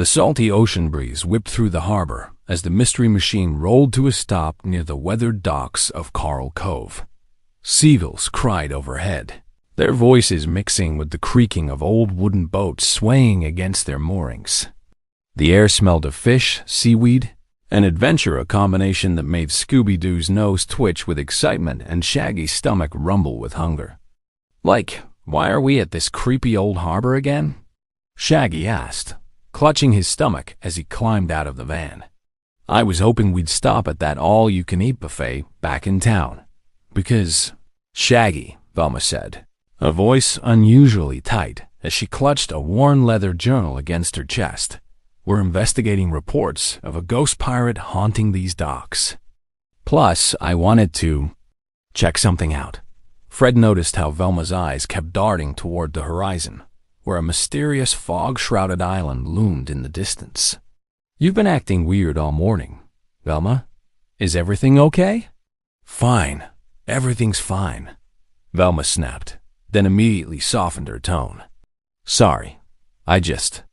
The salty ocean breeze whipped through the harbor as the mystery machine rolled to a stop near the weathered docks of Coral Cove. Seagulls cried overhead, their voices mixing with the creaking of old wooden boats swaying against their moorings. The air smelled of fish, seaweed, and adventure, a combination that made Scooby-Doo's nose twitch with excitement and Shaggy's stomach rumble with hunger. "Like, why are we at this creepy old harbor again?" Shaggy asked, clutching his stomach as he climbed out of the van. "I was hoping we'd stop at that all-you-can-eat buffet back in town. Because—" "Shaggy," Velma said, a voice unusually tight as she clutched a worn leather journal against her chest. "We're investigating reports of a ghost pirate haunting these docks. Plus, I wanted to check something out." Fred noticed how Velma's eyes kept darting toward the horizon, where a mysterious fog-shrouded island loomed in the distance. "You've been acting weird all morning, Velma. Is everything okay?" "Fine. Everything's fine," Velma snapped, then immediately softened her tone. "Sorry, I just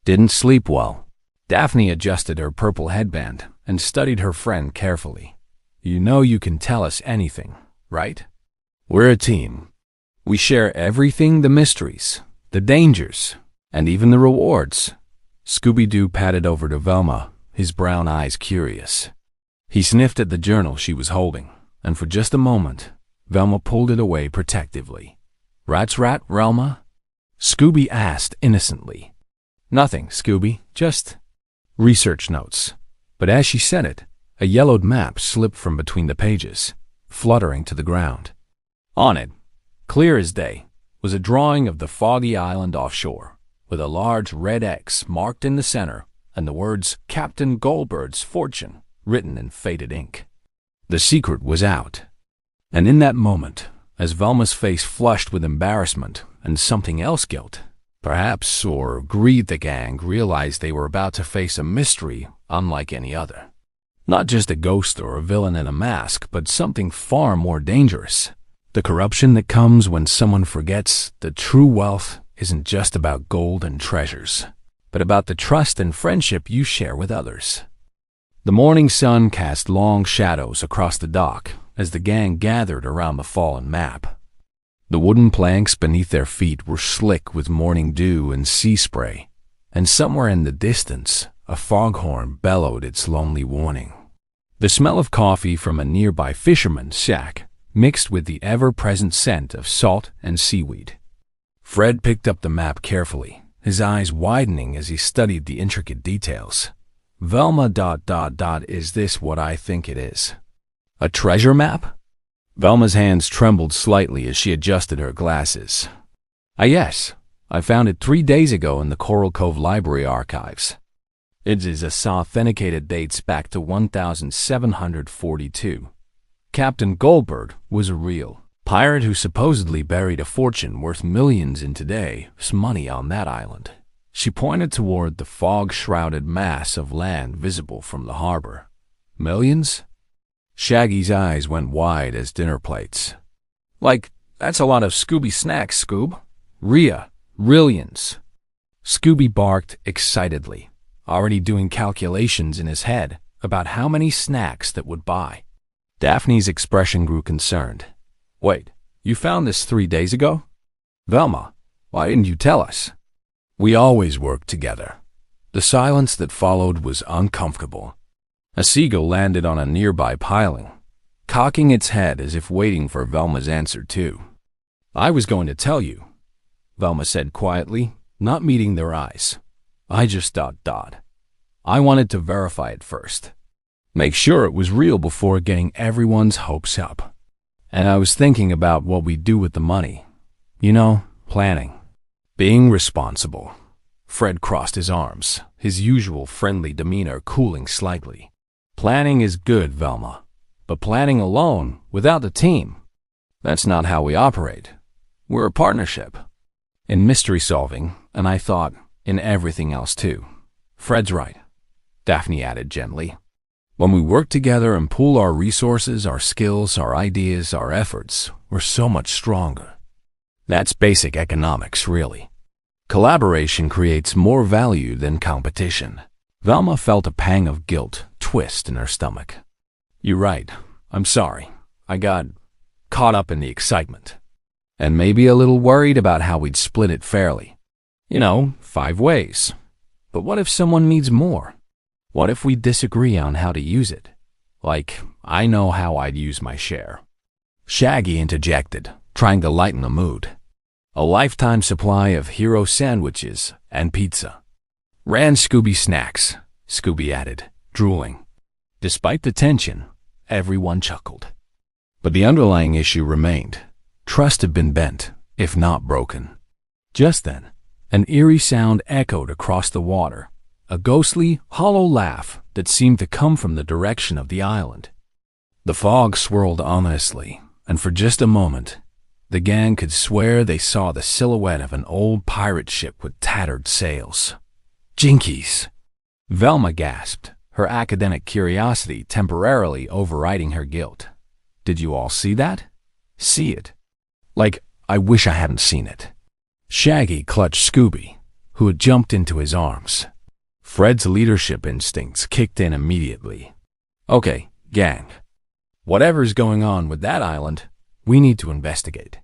didn't sleep well." Daphne adjusted her purple headband and studied her friend carefully. "You know you can tell us anything, right? We're a team. We share everything, the mysteries, the dangers, and even the rewards." Scooby-Doo patted over to Velma, his brown eyes curious. He sniffed at the journal she was holding, and for just a moment, Velma pulled it away protectively. "Rat's rat, Velma?" Scooby asked innocently. "Nothing, Scooby, just research notes." But as she said it, a yellowed map slipped from between the pages, fluttering to the ground. On it, clear as day, was a drawing of the foggy island offshore, with a large red X marked in the center and the words "Captain Goldbird's Fortune" written in faded ink. The secret was out. And in that moment, as Velma's face flushed with embarrassment and something else guilt, perhaps, or greed, the gang realized they were about to face a mystery unlike any other. Not just a ghost or a villain in a mask, but something far more dangerous. The corruption that comes when someone forgets that true wealth isn't just about gold and treasures, but about the trust and friendship you share with others. The morning sun cast long shadows across the dock as the gang gathered around the fallen map. The wooden planks beneath their feet were slick with morning dew and sea spray, and somewhere in the distance, a foghorn bellowed its lonely warning. The smell of coffee from a nearby fisherman's shack mixed with the ever-present scent of salt and seaweed. Fred picked up the map carefully, his eyes widening as he studied the intricate details. "Velma ... Is this what I think it is? A treasure map?" Velma's hands trembled slightly as she adjusted her glasses. Yes. I found it 3 days ago in the Coral Cove Library archives. It is authenticated, dates back to 1742. Captain Goldbird was a real pirate who supposedly buried a fortune worth millions in today's money on that island. She pointed toward the fog-shrouded mass of land visible from the harbor. "Millions?" Shaggy's eyes went wide as dinner plates. "Like, that's a lot of Scooby snacks, Scoob. Rillions." Scooby barked excitedly, already doing calculations in his head about how many snacks that would buy. Daphne's expression grew concerned. "Wait, you found this 3 days ago? Velma, why didn't you tell us?" "We always worked together." The silence that followed was uncomfortable. A seagull landed on a nearby piling, cocking its head as if waiting for Velma's answer too. "I was going to tell you," Velma said quietly, not meeting their eyes. "I just ... I wanted to verify it first. Make sure it was real before getting everyone's hopes up. And I was thinking about what we do with the money. You know, planning. Being responsible." Fred crossed his arms, his usual friendly demeanor cooling slightly. "Planning is good, Velma, but planning alone, without the team, that's not how we operate. We're a partnership. In mystery solving, and I thought in everything else too." "Fred's right," Daphne added gently. "When we work together and pool our resources, our skills, our ideas, our efforts, we're so much stronger. That's basic economics, really." Collaboration creates more value than competition. Velma felt a pang of guilt twist in her stomach. You're right. I'm sorry. I got caught up in the excitement. And maybe a little worried about how we'd split it fairly. 5 ways. But what if someone needs more? What if we disagree on how to use it? Like, I know how I'd use my share. Shaggy interjected, trying to lighten the mood. A lifetime supply of hero sandwiches and pizza. Ran Scooby snacks, Scooby added, drooling. Despite the tension, everyone chuckled. But the underlying issue remained. Trust had been bent, if not broken. Just then, an eerie sound echoed across the water, a ghostly, hollow laugh that seemed to come from the direction of the island. The fog swirled ominously, and for just a moment, the gang could swear they saw the silhouette of an old pirate ship with tattered sails. Jinkies! Velma gasped, her academic curiosity temporarily overriding her guilt. Did you all see that? See it? Like, I wish I hadn't seen it. Shaggy clutched Scooby, who had jumped into his arms. Fred's leadership instincts kicked in immediately. Okay, gang. Whatever's going on with that island, we need to investigate.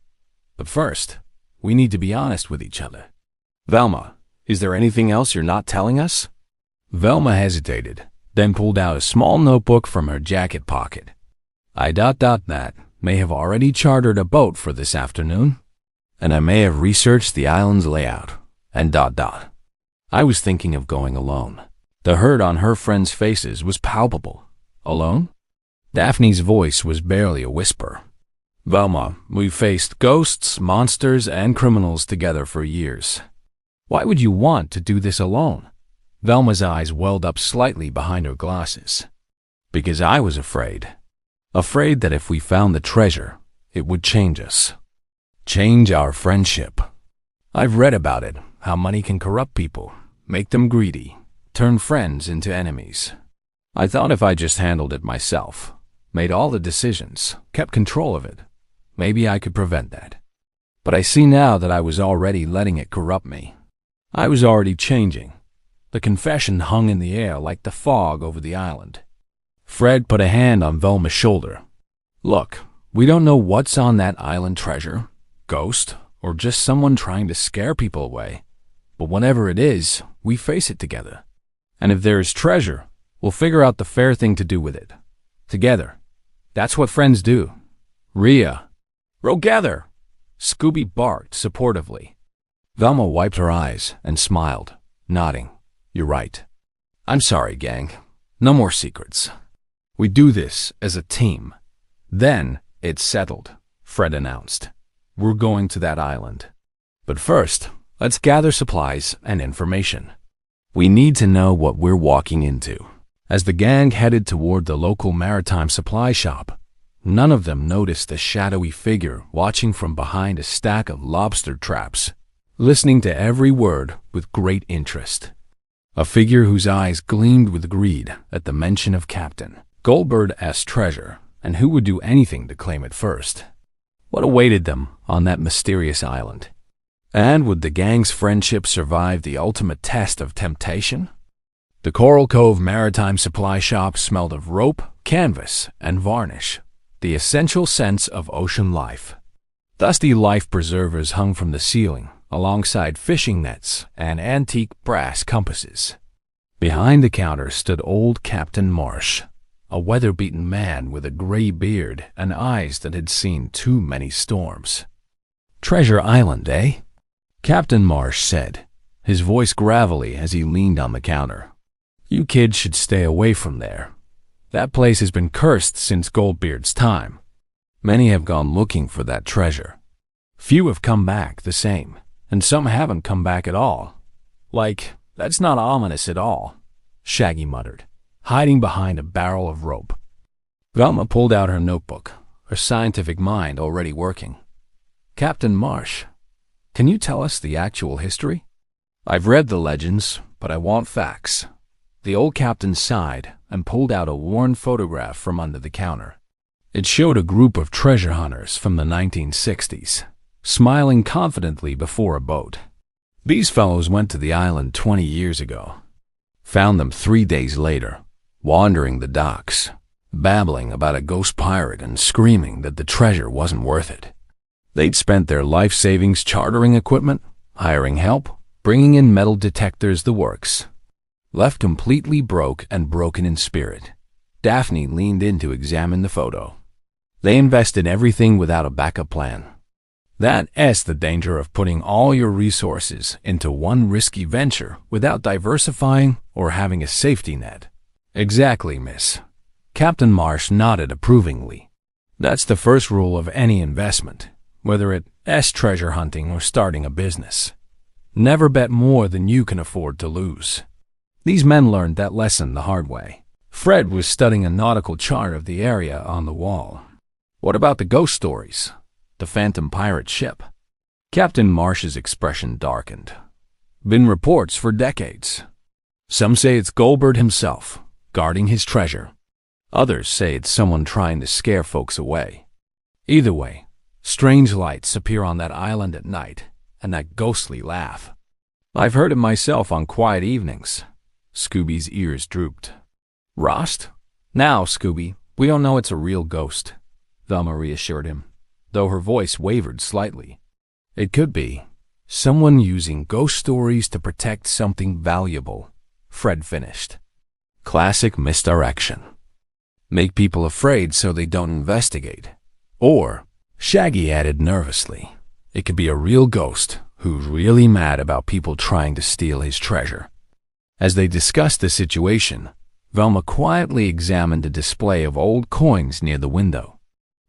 But first, we need to be honest with each other. Velma, is there anything else you're not telling us? Velma hesitated, then pulled out a small notebook from her jacket pocket. I ... may have already chartered a boat for this afternoon, and I may have researched the island's layout, and ... I was thinking of going alone. The hurt on her friends' faces was palpable. Alone? Daphne's voice was barely a whisper. Velma, we've faced ghosts, monsters, and criminals together for years. Why would you want to do this alone? Velma's eyes welled up slightly behind her glasses. Because I was afraid. Afraid that if we found the treasure, it would change us. Change our friendship. I've read about it, how money can corrupt people, make them greedy, turn friends into enemies. I thought if I just handled it myself, made all the decisions, kept control of it, maybe I could prevent that. But I see now that I was already letting it corrupt me. I was already changing. The confession hung in the air like the fog over the island. Fred put a hand on Velma's shoulder. Look, we don't know what's on that island treasure, ghost, or just someone trying to scare people away. But whatever it is, we face it together. And if there is treasure, we'll figure out the fair thing to do with it. Together. That's what friends do. Rhea. Rogether! Scooby barked supportively. Velma wiped her eyes and smiled, nodding. You're right. I'm sorry, gang. No more secrets. We do this as a team. Then it's settled, Fred announced. We're going to that island. But first, let's gather supplies and information. We need to know what we're walking into. As the gang headed toward the local maritime supply shop, none of them noticed the shadowy figure watching from behind a stack of lobster traps, listening to every word with great interest. A figure whose eyes gleamed with greed at the mention of Captain Goldbird's treasure, and who would do anything to claim it first. What awaited them on that mysterious island? And would the gang's friendship survive the ultimate test of temptation? The Coral Cove Maritime Supply Shop smelled of rope, canvas, and varnish, the essential scents of ocean life. Dusty life preservers hung from the ceiling, alongside fishing nets and antique brass compasses. Behind the counter stood old Captain Marsh, a weather-beaten man with a gray beard and eyes that had seen too many storms. Treasure Island, eh? Captain Marsh said, his voice gravelly as he leaned on the counter. You kids should stay away from there. That place has been cursed since Goldbeard's time. Many have gone looking for that treasure. Few have come back the same, and some haven't come back at all. Like, that's not ominous at all, Shaggy muttered, hiding behind a barrel of rope. Velma pulled out her notebook, her scientific mind already working. Captain Marsh, can you tell us the actual history? I've read the legends, but I want facts. The old captain sighed and pulled out a worn photograph from under the counter. It showed a group of treasure hunters from the 1960s, smiling confidently before a boat. These fellows went to the island 20 years ago. Found them 3 days later, wandering the docks, babbling about a ghost pirate and screaming that the treasure wasn't worth it. They'd spent their life savings chartering equipment, hiring help, bringing in metal detectors, the works. Left completely broke and broken in spirit, Daphne leaned in to examine the photo. They invested everything without a backup plan. That's the danger of putting all your resources into one risky venture without diversifying or having a safety net. Exactly, miss. Captain Marsh nodded approvingly. That's the first rule of any investment, whether it's treasure hunting or starting a business. Never bet more than you can afford to lose. These men learned that lesson the hard way. Fred was studying a nautical chart of the area on the wall. What about the ghost stories? The phantom pirate ship? Captain Marsh's expression darkened. Been reports for decades. Some say it's Goldberg himself, guarding his treasure. Others say it's someone trying to scare folks away. Either way, strange lights appear on that island at night, and that ghostly laugh. I've heard it myself on quiet evenings. Scooby's ears drooped. Rost? Now, Scooby, we don't know it's a real ghost, Velma reassured him, though her voice wavered slightly. It could be someone using ghost stories to protect something valuable, Fred finished. Classic misdirection. Make people afraid so they don't investigate. Or, Shaggy added nervously, it could be a real ghost who's really mad about people trying to steal his treasure. As they discussed the situation, Velma quietly examined a display of old coins near the window.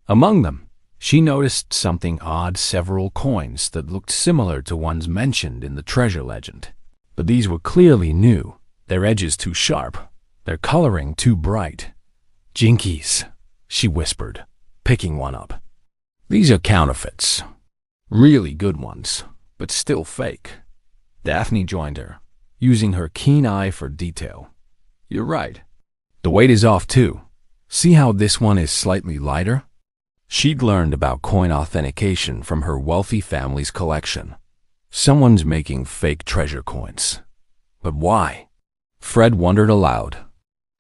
Among them, she noticed something odd: several coins that looked similar to ones mentioned in the treasure legend. But these were clearly new, their edges too sharp, their coloring too bright. Jinkies, she whispered, picking one up. These are counterfeits. Really good ones, but still fake. Daphne joined her, using her keen eye for detail. You're right. The weight is off too. See how this one is slightly lighter? She'd learned about coin authentication from her wealthy family's collection. Someone's making fake treasure coins. But why? Fred wondered aloud.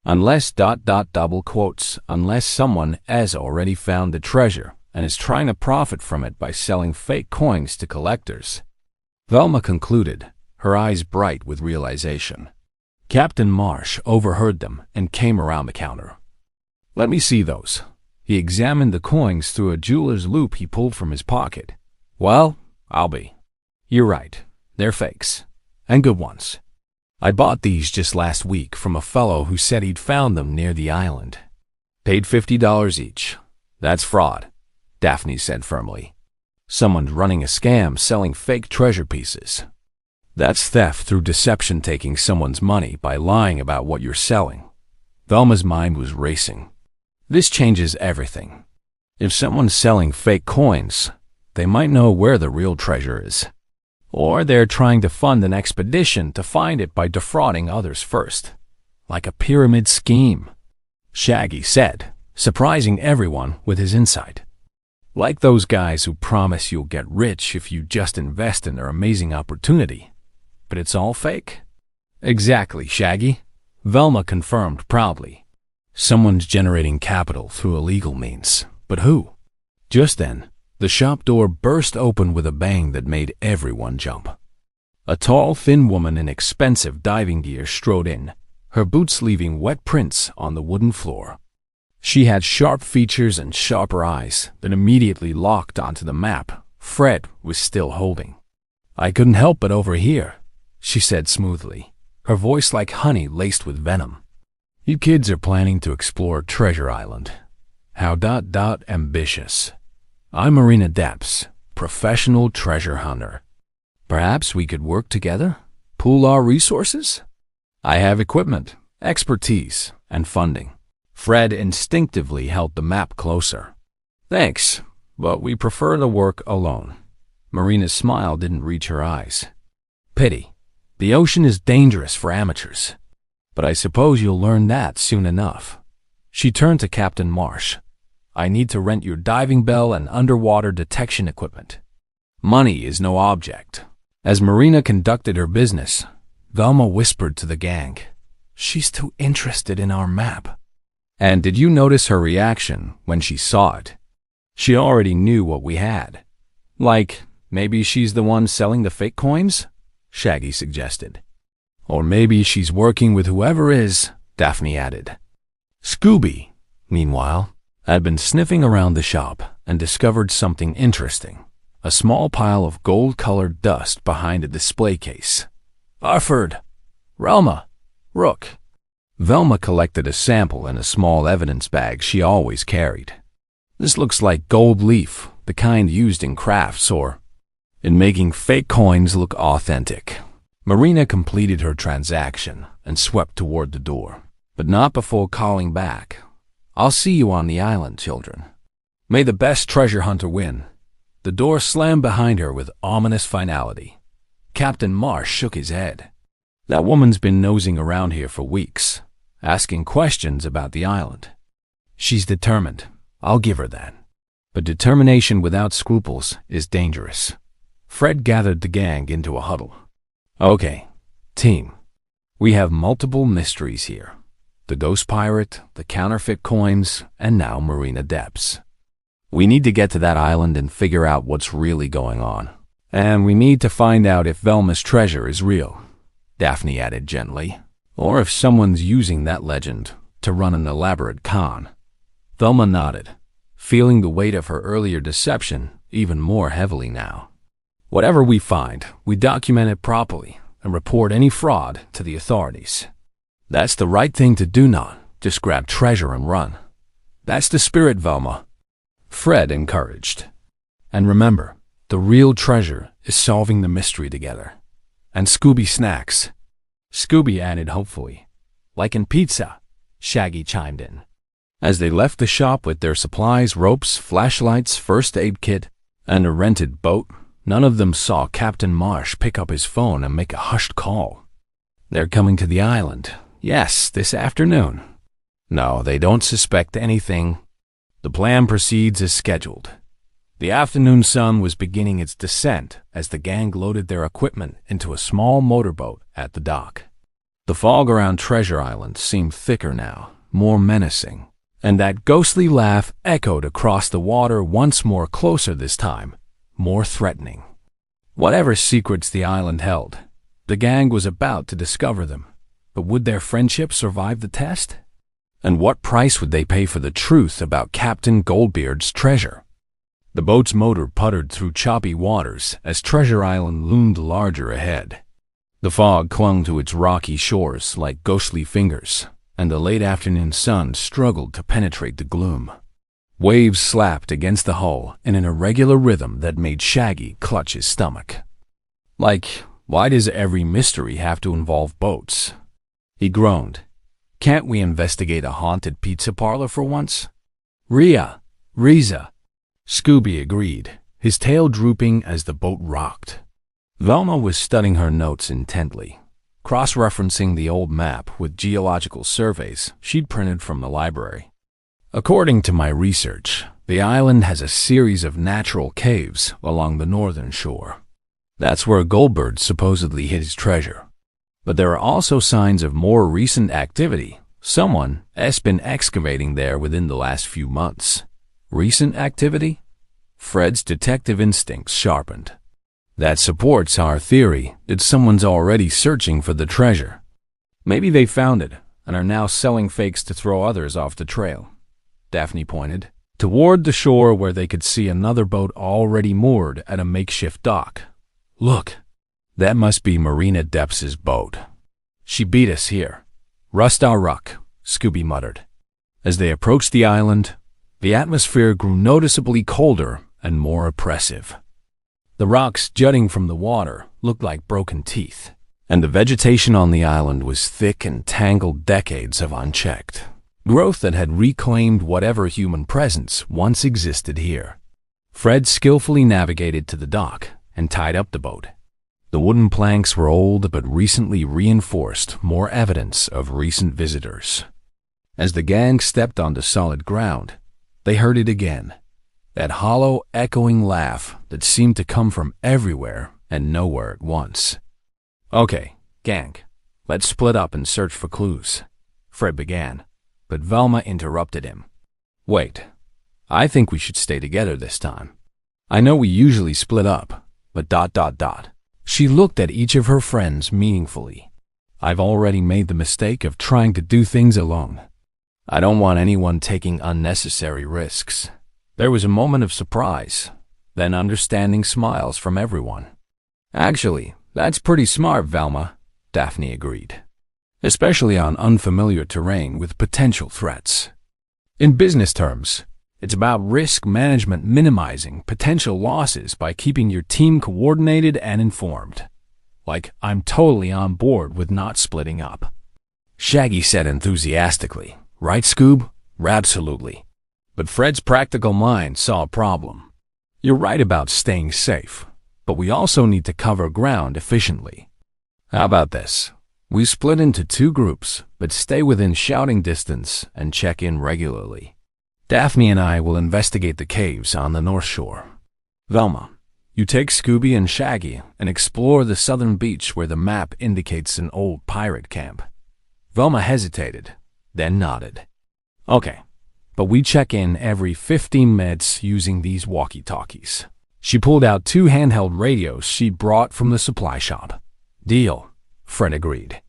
Unless ... double quotes, unless someone has already found the treasure and is trying to profit from it by selling fake coins to collectors. Velma concluded, her eyes bright with realization. Captain Marsh overheard them and came around the counter. Let me see those. He examined the coins through a jeweler's loop he pulled from his pocket. Well, I'll be. You're right. They're fakes. And good ones. I bought these just last week from a fellow who said he'd found them near the island. Paid $50 each. That's fraud, Daphne said firmly. Someone's running a scam selling fake treasure pieces. That's theft through deception, taking someone's money by lying about what you're selling. Velma's mind was racing. This changes everything. If someone's selling fake coins, they might know where the real treasure is. Or they're trying to fund an expedition to find it by defrauding others first. Like a pyramid scheme, Shaggy said, surprising everyone with his insight. Like those guys who promise you'll get rich if you just invest in their amazing opportunity. But it's all fake? Exactly, Shaggy, Velma confirmed proudly. Someone's generating capital through illegal means. But who? Just then, the shop door burst open with a bang that made everyone jump. A tall, thin woman in expensive diving gear strode in, her boots leaving wet prints on the wooden floor. She had sharp features and sharper eyes that immediately locked onto the map Fred was still holding. I couldn't help but overhear, she said smoothly, her voice like honey laced with venom. You kids are planning to explore Treasure Island. How ... ambitious. I'm Marina Depps, professional treasure hunter. Perhaps we could work together? Pool our resources? I have equipment, expertise, and funding. Fred instinctively held the map closer. Thanks, but we prefer to work alone. Marina's smile didn't reach her eyes. Pity. The ocean is dangerous for amateurs. But I suppose you'll learn that soon enough. She turned to Captain Marsh. I need to rent your diving bell and underwater detection equipment. Money is no object. As Marina conducted her business, Velma whispered to the gang, "She's too interested in our map." And did you notice her reaction when she saw it? She already knew what we had. Like, maybe she's the one selling the fake coins? Shaggy suggested. Or maybe she's working with whoever is, Daphne added. Scooby, meanwhile, had been sniffing around the shop and discovered something interesting. A small pile of gold-colored dust behind a display case. Arford, Relma, Rook. Velma collected a sample in a small evidence bag she always carried. This looks like gold leaf, the kind used in crafts or in making fake coins look authentic. Marina completed her transaction and swept toward the door, but not before calling back. I'll see you on the island, children. May the best treasure hunter win. The door slammed behind her with ominous finality. Captain Marsh shook his head. That woman's been nosing around here for weeks, asking questions about the island. She's determined. I'll give her that. But determination without scruples is dangerous. Fred gathered the gang into a huddle. Okay, team. We have multiple mysteries here. The ghost pirate, the counterfeit coins, and now Marina Depths. We need to get to that island and figure out what's really going on. And we need to find out if Velma's treasure is real, Daphne added gently, or if someone's using that legend to run an elaborate con. Velma nodded, feeling the weight of her earlier deception even more heavily now. Whatever we find, we document it properly and report any fraud to the authorities. That's the right thing to do, not just grab treasure and run. That's the spirit, Velma. Fred encouraged. And remember, the real treasure is solving the mystery together. And Scooby snacks. Scooby added hopefully. Like in pizza, Shaggy chimed in. As they left the shop with their supplies, ropes, flashlights, first aid kit, and a rented boat, none of them saw Captain Marsh pick up his phone and make a hushed call. They're coming to the island. Yes, this afternoon. No, they don't suspect anything. The plan proceeds as scheduled. The afternoon sun was beginning its descent as the gang loaded their equipment into a small motorboat at the dock. The fog around Treasure Island seemed thicker now, more menacing, and that ghostly laugh echoed across the water once more, closer this time, more threatening. Whatever secrets the island held, the gang was about to discover them. But would their friendship survive the test? And what price would they pay for the truth about Captain Goldbeard's treasure? The boat's motor puttered through choppy waters as Treasure Island loomed larger ahead. The fog clung to its rocky shores like ghostly fingers, and the late afternoon sun struggled to penetrate the gloom. Waves slapped against the hull in an irregular rhythm that made Shaggy clutch his stomach. Like, why does every mystery have to involve boats? He groaned. Can't we investigate a haunted pizza parlor for once? Riza. Scooby agreed, his tail drooping as the boat rocked. Velma was studying her notes intently, cross-referencing the old map with geological surveys she'd printed from the library. According to my research, the island has a series of natural caves along the northern shore. That's where Goldberg supposedly hid his treasure. But there are also signs of more recent activity. Someone has been excavating there within the last few months. Recent activity? Fred's detective instincts sharpened. That supports our theory that someone's already searching for the treasure. Maybe they found it and are now selling fakes to throw others off the trail. Daphne pointed toward the shore where they could see another boat already moored at a makeshift dock. Look. That must be Marina Depths' boat. She beat us here. Rust our ruck, Scooby muttered. As they approached the island, the atmosphere grew noticeably colder and more oppressive. The rocks jutting from the water looked like broken teeth, and the vegetation on the island was thick and tangled, decades of unchecked growth that had reclaimed whatever human presence once existed here. Fred skillfully navigated to the dock and tied up the boat. The wooden planks were old but recently reinforced, more evidence of recent visitors. As the gang stepped onto solid ground, they heard it again. That hollow, echoing laugh that seemed to come from everywhere and nowhere at once. "Okay, gang, let's split up and search for clues," Fred began, but Velma interrupted him. "Wait, I think we should stay together this time. I know we usually split up, but ... She looked at each of her friends meaningfully. "I've already made the mistake of trying to do things alone. I don't want anyone taking unnecessary risks." There was a moment of surprise, then understanding smiles from everyone. "Actually, that's pretty smart, Velma," Daphne agreed. "Especially on unfamiliar terrain with potential threats. In business terms, it's about risk management, minimizing potential losses by keeping your team coordinated and informed. Like, I'm totally on board with not splitting up," Shaggy said enthusiastically. "Right, Scoob?" "Absolutely." But Fred's practical mind saw a problem. "You're right about staying safe, but we also need to cover ground efficiently. How about this? We split into 2 groups, but stay within shouting distance and check in regularly. Daphne and I will investigate the caves on the North Shore. Velma, you take Scooby and Shaggy and explore the southern beach where the map indicates an old pirate camp." Velma hesitated, then nodded. "Okay, but we check in every 15 minutes using these walkie-talkies." She pulled out 2 handheld radios she brought from the supply shop. "Deal," Fred agreed.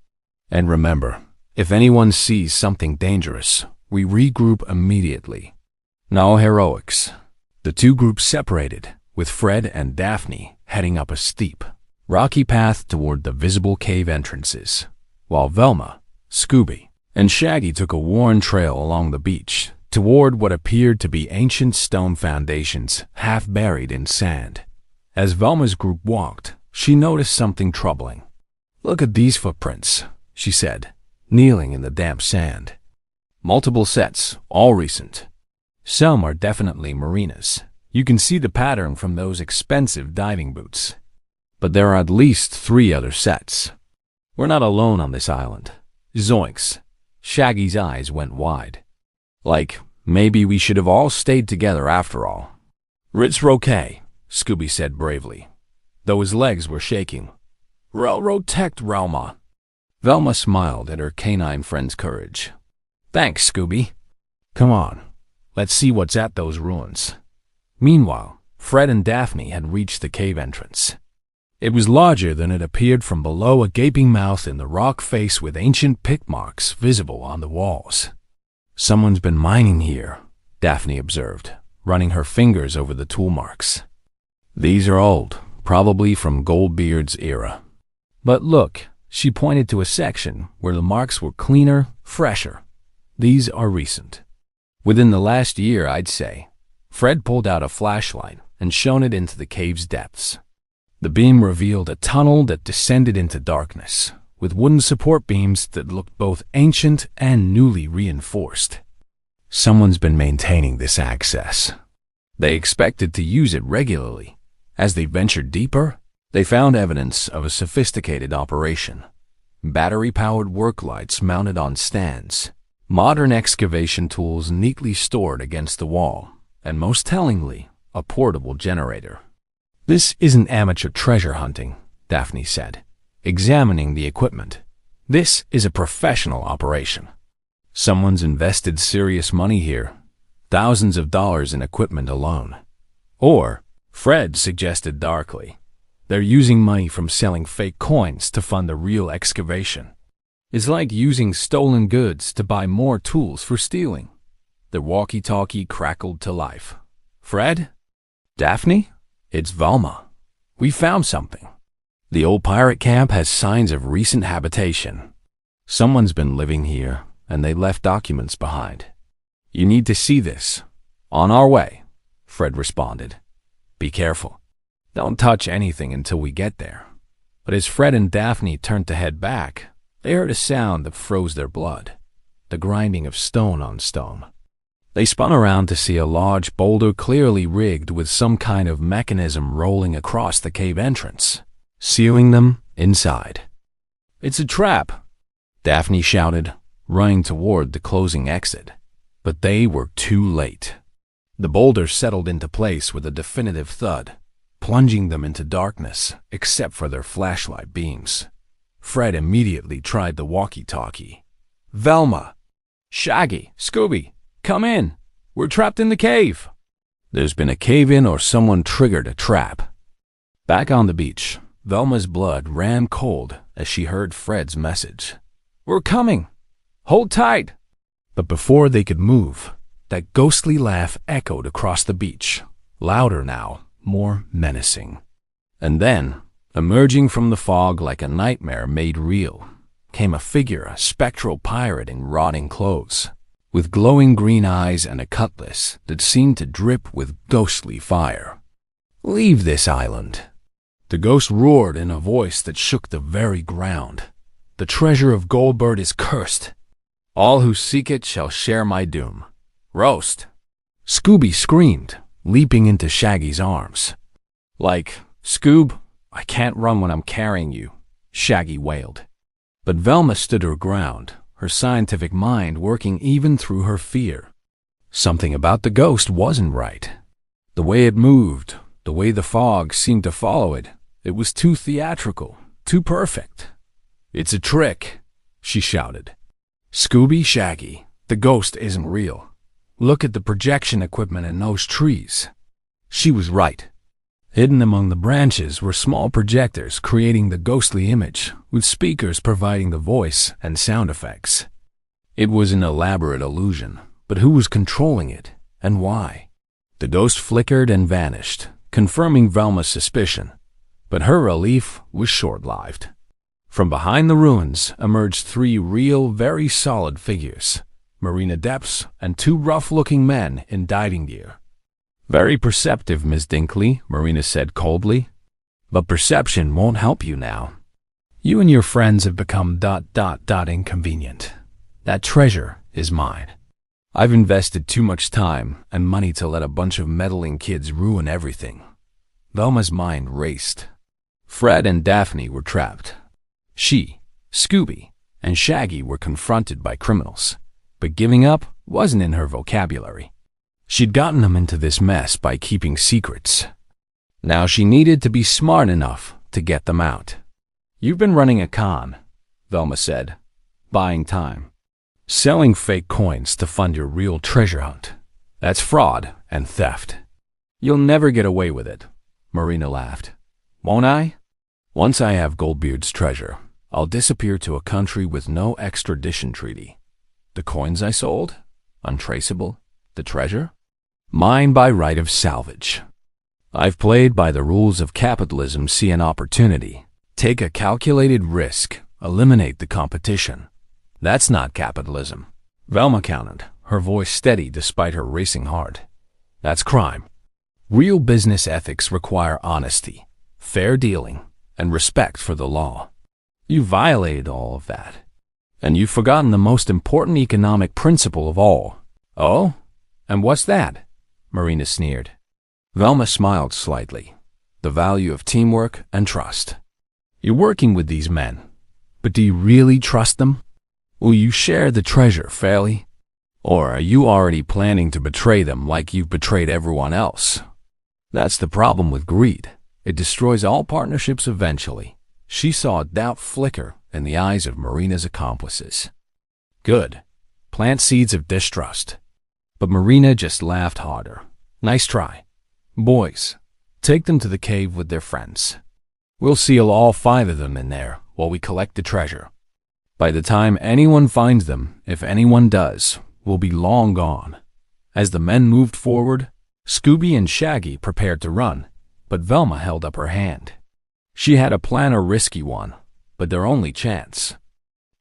"And remember, if anyone sees something dangerous, we regroup immediately. No heroics." The 2 groups separated, with Fred and Daphne heading up a steep, rocky path toward the visible cave entrances, while Velma, Scooby, and Shaggy took a worn trail along the beach toward what appeared to be ancient stone foundations half buried in sand. As Velma's group walked, she noticed something troubling. "Look at these footprints," she said, kneeling in the damp sand. "Multiple sets, all recent. Some are definitely Marina's. You can see the pattern from those expensive diving boots. But there are at least 3 other sets. We're not alone on this island." Zoinks! Shaggy's eyes went wide. "Like, maybe we should have all stayed together after all." "It's okay," Scooby said bravely, though his legs were shaking. "Railroad tech, Velma." Velma smiled at her canine friend's courage. "Thanks, Scooby. Come on, let's see what's at those ruins." Meanwhile, Fred and Daphne had reached the cave entrance. It was larger than it appeared from below, a gaping mouth in the rock face with ancient pick marks visible on the walls. "Someone's been mining here," Daphne observed, running her fingers over the tool marks. "These are old, probably from Goldbeard's era. But look," she pointed to a section where the marks were cleaner, fresher. "These are recent. Within the last year, I'd say." Fred pulled out a flashlight and shone it into the cave's depths. The beam revealed a tunnel that descended into darkness, with wooden support beams that looked both ancient and newly reinforced. Someone's been maintaining this access. They expected to use it regularly. As they ventured deeper, they found evidence of a sophisticated operation. Battery-powered work lights mounted on stands, modern excavation tools neatly stored against the wall, and most tellingly, a portable generator. "This isn't amateur treasure hunting," Daphne said, examining the equipment. "This is a professional operation. Someone's invested serious money here, thousands of dollars in equipment alone." Or, Fred suggested darkly, they're using money from selling fake coins to fund the real excavation. It's like using stolen goods to buy more tools for stealing. The walkie-talkie crackled to life. "Fred? Daphne? It's Velma. We found something. The old pirate camp has signs of recent habitation. Someone's been living here, and they left documents behind. You need to see this." "On our way," Fred responded. "Be careful. Don't touch anything until we get there." But as Fred and Daphne turned to head back, they heard a sound that froze their blood, the grinding of stone on stone. They spun around to see a large boulder clearly rigged with some kind of mechanism rolling across the cave entrance, sealing them inside. "It's a trap!" Daphne shouted, running toward the closing exit. But they were too late. The boulder settled into place with a definitive thud, plunging them into darkness except for their flashlight beams. Fred immediately tried the walkie-talkie. "Velma! Shaggy! Scooby! Come in! We're trapped in the cave!" There's been a cave-in or someone triggered a trap. Back on the beach, Velma's blood ran cold as she heard Fred's message. "We're coming! Hold tight!" But before they could move, that ghostly laugh echoed across the beach, louder now, more menacing. And then, emerging from the fog like a nightmare made real, came a figure, a spectral pirate in rotting clothes, with glowing green eyes and a cutlass that seemed to drip with ghostly fire. "Leave this island!" The ghost roared in a voice that shook the very ground. "The treasure of Goldbird is cursed. All who seek it shall share my doom. Roast!" Scooby screamed, leaping into Shaggy's arms. "Scoob, I can't run when I'm carrying you," Shaggy wailed. But Velma stood her ground, her scientific mind working even through her fear. Something about the ghost wasn't right. The way it moved, the way the fog seemed to follow it, it was too theatrical, too perfect. "It's a trick," she shouted. "Scooby, Shaggy, the ghost isn't real. Look at the projection equipment in those trees." She was right. Hidden among the branches were small projectors creating the ghostly image, with speakers providing the voice and sound effects. It was an elaborate illusion, but who was controlling it, and why? The ghost flickered and vanished, confirming Velma's suspicion, but her relief was short-lived. From behind the ruins emerged three real, very solid figures, Marina Depps and two rough-looking men in diving gear. "Very perceptive, Miss Dinkley," Marina said coldly. "But perception won't help you now. You and your friends have become ... inconvenient. That treasure is mine. I've invested too much time and money to let a bunch of meddling kids ruin everything." Velma's mind raced. Fred and Daphne were trapped. She, Scooby, and Shaggy were confronted by criminals, but giving up wasn't in her vocabulary. She'd gotten them into this mess by keeping secrets. Now she needed to be smart enough to get them out. "You've been running a con," Velma said, "buying time. Selling fake coins to fund your real treasure hunt. That's fraud and theft." "You'll never get away with it," Marina laughed. "Won't I? Once I have Goldbeard's treasure, I'll disappear to a country with no extradition treaty. The coins I sold? Untraceable. The treasure? Mine by right of salvage. I've played by the rules of capitalism. See an opportunity, take a calculated risk, eliminate the competition. That's not capitalism." Velma countered, her voice steady despite her racing heart. "That's crime. Real business ethics require honesty, fair dealing, and respect for the law. You violated all of that. And you've forgotten the most important economic principle of all." "Oh? And what's that?" Marina sneered. Velma smiled slightly. "The value of teamwork and trust. You're working with these men, but do you really trust them? Will you share the treasure fairly? Or are you already planning to betray them like you've betrayed everyone else? That's the problem with greed. It destroys all partnerships eventually." She saw doubt flicker in the eyes of Marina's accomplices. "Good. Plant seeds of distrust." But Marina just laughed harder. "Nice try. Boys, take them to the cave with their friends. We'll seal all 5 of them in there while we collect the treasure. By the time anyone finds them, if anyone does, we'll be long gone." As the men moved forward, Scooby and Shaggy prepared to run, but Velma held up her hand. She had a plan, a risky one, but their only chance.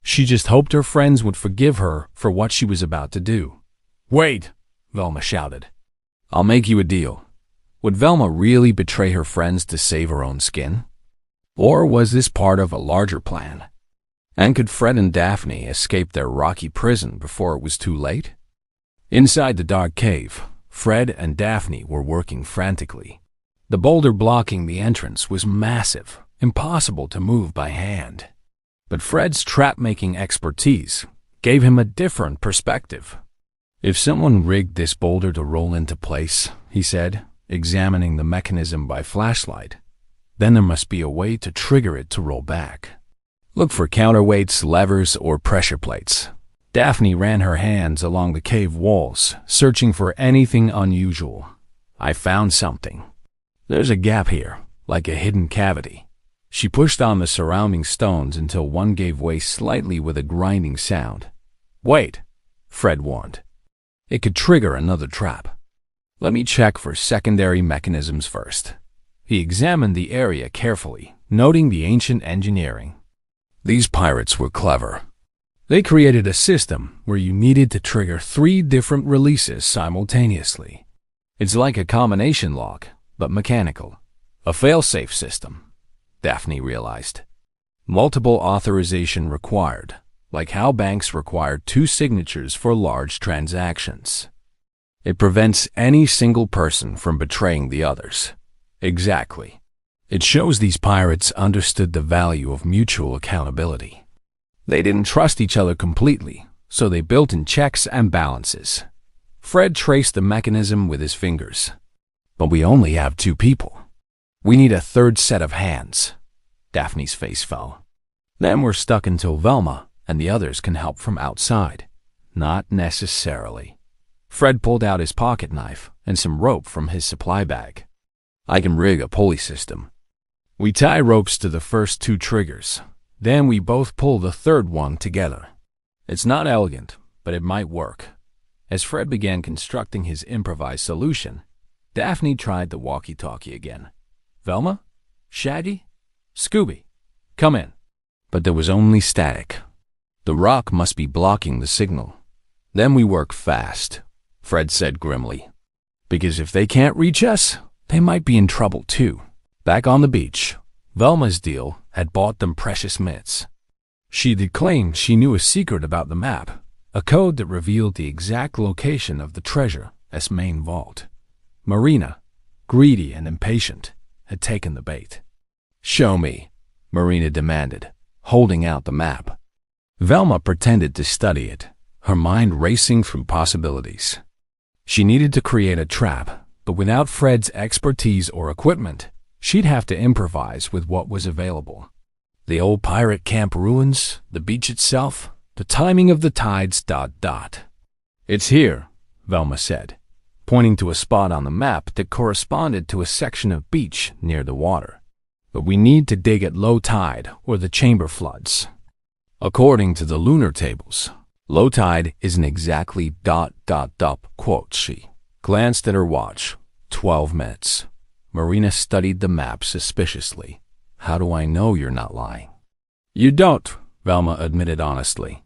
She just hoped her friends would forgive her for what she was about to do. "Wait!" Velma shouted. "I'll make you a deal." Would Velma really betray her friends to save her own skin? Or was this part of a larger plan? And could Fred and Daphne escape their rocky prison before it was too late? Inside the dark cave, Fred and Daphne were working frantically. The boulder blocking the entrance was massive, impossible to move by hand. But Fred's trap-making expertise gave him a different perspective. "If someone rigged this boulder to roll into place," he said, examining the mechanism by flashlight. Then there must be a way to trigger it to roll back. Look for counterweights, levers, or pressure plates. Daphne ran her hands along the cave walls, searching for anything unusual. I found something. There's a gap here, like a hidden cavity. She pushed on the surrounding stones until one gave way slightly with a grinding sound. Wait, Fred warned. It could trigger another trap. Let me check for secondary mechanisms first. He examined the area carefully, noting the ancient engineering. These pirates were clever. They created a system where you needed to trigger 3 different releases simultaneously. It's like a combination lock, but mechanical. A fail-safe system, Daphne realized. Multiple authorization required, like how banks require 2 signatures for large transactions. It prevents any single person from betraying the others. Exactly. It shows these pirates understood the value of mutual accountability. They didn't trust each other completely, so they built in checks and balances. Fred traced the mechanism with his fingers. But we only have 2 people. We need a 3rd set of hands. Daphne's face fell. Then we're stuck until Velma and the others can help from outside. Not necessarily. Fred pulled out his pocket knife and some rope from his supply bag. I can rig a pulley system. We tie ropes to the first 2 triggers. Then we both pull the 3rd one together. It's not elegant, but it might work. As Fred began constructing his improvised solution, Daphne tried the walkie-talkie again. Velma? Shaggy? Scooby? Come in. But there was only static. The rock must be blocking the signal. Then we work fast, Fred said grimly. Because if they can't reach us, they might be in trouble too. Back on the beach, Velma's deal had bought them precious minutes. She'd claimed she knew a secret about the map, a code that revealed the exact location of the treasure as main vault. Marina, greedy and impatient, had taken the bait. Show me, Marina demanded, holding out the map. Velma pretended to study it, her mind racing through possibilities. She needed to create a trap, but without Fred's expertise or equipment, she'd have to improvise with what was available. The old pirate camp ruins, the beach itself, the timing of the tides, ... It's here, Velma said, pointing to a spot on the map that corresponded to a section of beach near the water. But we need to dig at low tide or the chamber floods. According to the lunar tables, low tide isn't exactly ... quote she. Glanced at her watch. 12 minutes. Marina studied the map suspiciously. How do I know you're not lying? You don't, Velma admitted honestly.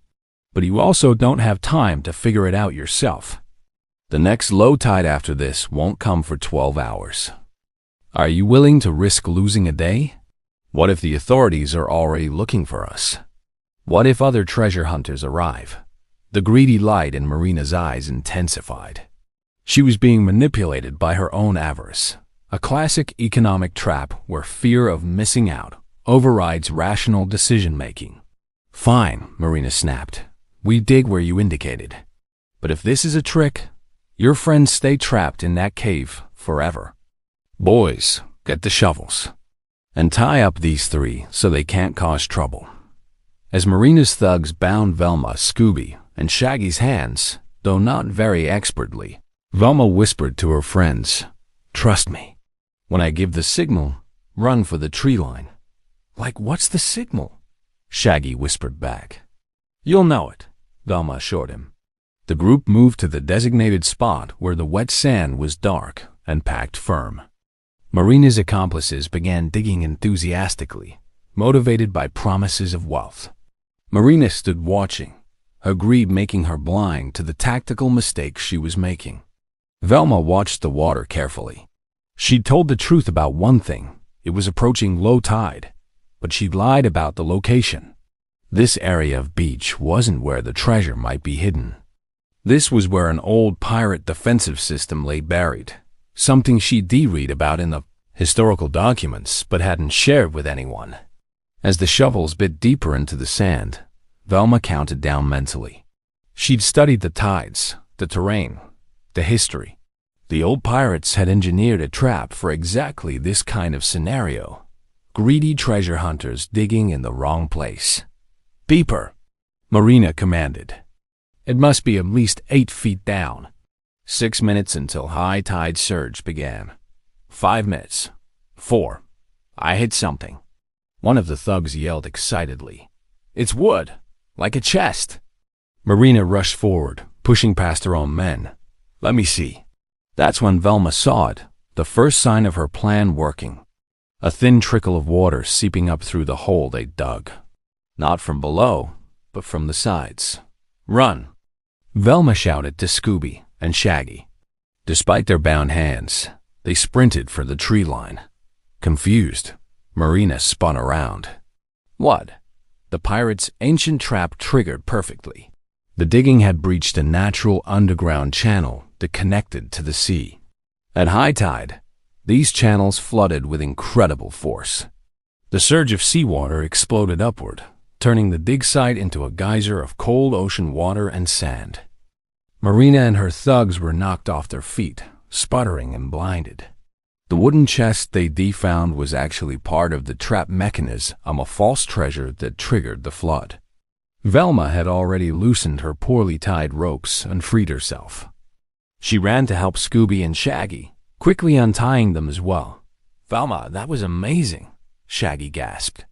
But you also don't have time to figure it out yourself. The next low tide after this won't come for 12 hours. Are you willing to risk losing a day? What if the authorities are already looking for us? What if other treasure hunters arrive? The greedy light in Marina's eyes intensified. She was being manipulated by her own avarice, a classic economic trap where fear of missing out overrides rational decision-making. Fine, Marina snapped. We dig where you indicated. But if this is a trick, your friends stay trapped in that cave forever. Boys, get the shovels. And tie up these 3 so they can't cause trouble. As Marina's thugs bound Velma, Scooby, and Shaggy's hands, though not very expertly, Velma whispered to her friends, "Trust me. When I give the signal, run for the tree line." Like, what's the signal? Shaggy whispered back. You'll know it, Velma assured him. The group moved to the designated spot where the wet sand was dark and packed firm. Marina's accomplices began digging enthusiastically, motivated by promises of wealth. Marina stood watching, her greed making her blind to the tactical mistakes she was making. Velma watched the water carefully. She'd told the truth about one thing. It was approaching low tide, but she'd lied about the location. This area of beach wasn't where the treasure might be hidden. This was where an old pirate defensive system lay buried, something she'd read about in the historical documents but hadn't shared with anyone. As the shovels bit deeper into the sand, Velma counted down mentally. She'd studied the tides, the terrain, the history. The old pirates had engineered a trap for exactly this kind of scenario. Greedy treasure hunters digging in the wrong place. "Beeper," Marina commanded. "It must be at least 8 feet down." 6 minutes until high tide surge began. 5 minutes. 4. I hit something. One of the thugs yelled excitedly. "It's wood, like a chest." Marina rushed forward, pushing past her own men. "Let me see." That's when Velma saw it, the first sign of her plan working. A thin trickle of water seeping up through the hole they dug. Not from below, but from the sides. "Run!" Velma shouted to Scooby and Shaggy. Despite their bound hands, they sprinted for the tree line. Confused, Marina spun around. What? The pirates' ancient trap triggered perfectly. The digging had breached a natural underground channel that connected to the sea. At high tide, these channels flooded with incredible force. The surge of seawater exploded upward, turning the dig site into a geyser of cold ocean water and sand. Marina and her thugs were knocked off their feet, sputtering and blinded. The wooden chest they found was actually part of the trap mechanism of a false treasure that triggered the flood. Velma had already loosened her poorly tied ropes and freed herself. She ran to help Scooby and Shaggy, quickly untying them as well. "Velma, that was amazing," Shaggy gasped.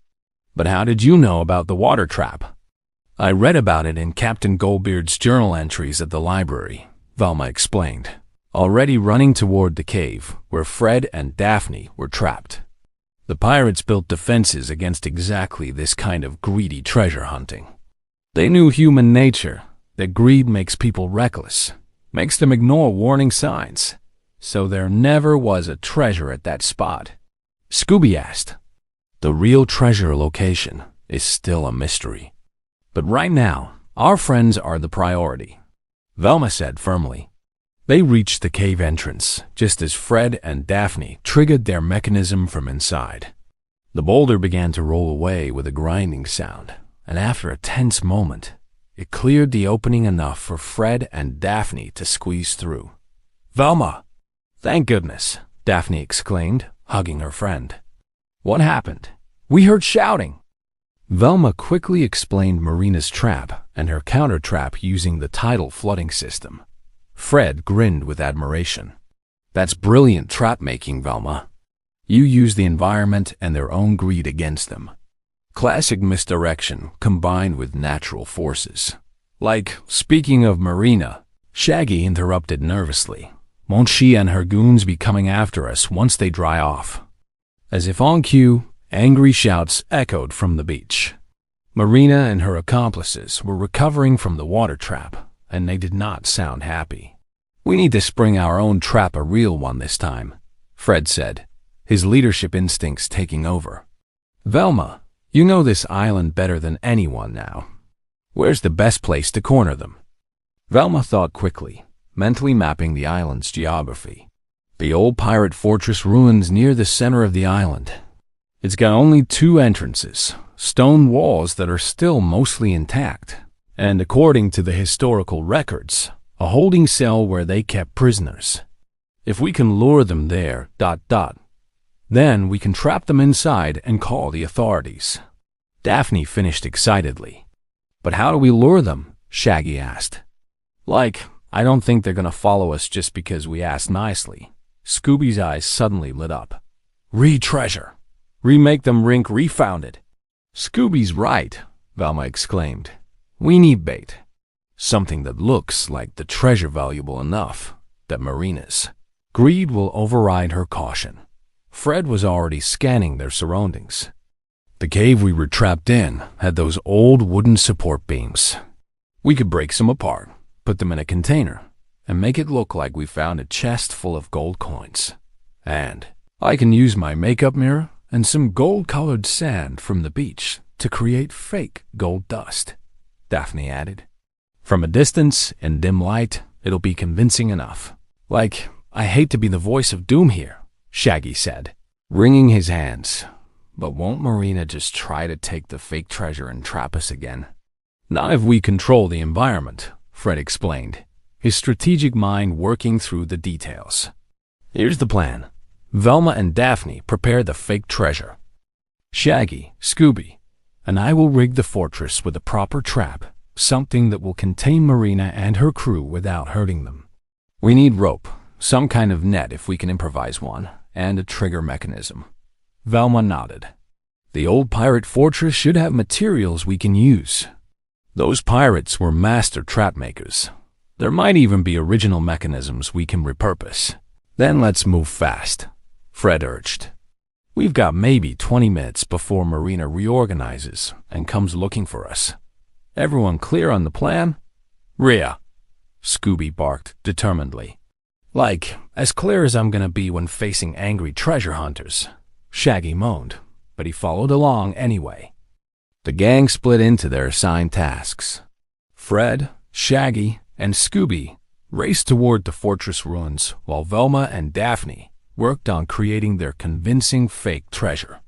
"But how did you know about the water trap?" "I read about it in Captain Goldbeard's journal entries at the library," Velma explained, already running toward the cave where Fred and Daphne were trapped. The pirates built defenses against exactly this kind of greedy treasure hunting. They knew human nature, that greed makes people reckless, makes them ignore warning signs. So there never was a treasure at that spot. Scooby asked. "The real treasure location is still a mystery. But right now, our friends are the priority," Velma said firmly. They reached the cave entrance just as Fred and Daphne triggered their mechanism from inside. The boulder began to roll away with a grinding sound, and after a tense moment, it cleared the opening enough for Fred and Daphne to squeeze through. "Velma!" "Thank goodness," Daphne exclaimed, hugging her friend. "What happened?" "We heard shouting." Velma quickly explained Marina's trap and her counter-trap using the tidal flooding system. Fred grinned with admiration. "That's brilliant trap-making, Velma. You use the environment and their own greed against them. Classic misdirection combined with natural forces." Speaking of Marina," Shaggy interrupted nervously. "Won't she and her goons be coming after us once they dry off?" As if on cue, angry shouts echoed from the beach. Marina and her accomplices were recovering from the water trap, and they did not sound happy. "We need to spring our own trap, a real one this time," Fred said, his leadership instincts taking over. "Velma, you know this island better than anyone now. Where's the best place to corner them?" Velma thought quickly, mentally mapping the island's geography. The old pirate fortress ruins near the center of the island. It's got only 2 entrances, stone walls that are still mostly intact, and according to the historical records, a holding cell where they kept prisoners. If we can lure them there, then we can trap them inside and call the authorities. Daphne finished excitedly. "But how do we lure them?" Shaggy asked. I don't think they're gonna follow us just because we asked nicely." Scooby's eyes suddenly lit up. "Re-treasure. Remake them rink refounded." "Scooby's right," Velma exclaimed. "We need bait. Something that looks like the treasure valuable enough that Marina's greed will override her caution." Fred was already scanning their surroundings. The cave we were trapped in had those old wooden support beams. We could break some apart, put them in a container, and make it look like we found a chest full of gold coins. And I can use my makeup mirror and some gold-colored sand from the beach to create fake gold dust, Daphne added. "From a distance, in dim light, it'll be convincing enough." "I hate to be the voice of doom here," Shaggy said, wringing his hands. "But won't Marina just try to take the fake treasure and trap us again?" "Not if we control the environment," Fred explained. his strategic mind working through the details. Here's the plan. Velma and Daphne prepare the fake treasure. Shaggy, Scooby, and I will rig the fortress with a proper trap, something that will contain Marina and her crew without hurting them. We need rope, some kind of net if we can improvise one, and a trigger mechanism. Velma nodded. The old pirate fortress should have materials we can use. Those pirates were master trap makers. There might even be original mechanisms we can repurpose. Then let's move fast, Fred urged. We've got maybe 20 minutes before Marina reorganizes and comes looking for us. Everyone clear on the plan? Rhea, Scooby barked determinedly. Like, as clear as I'm gonna be when facing angry treasure hunters, Shaggy moaned, but he followed along anyway. The gang split into their assigned tasks. Fred, Shaggy, and Scooby raced toward the fortress ruins while Velma and Daphne worked on creating their convincing fake treasure.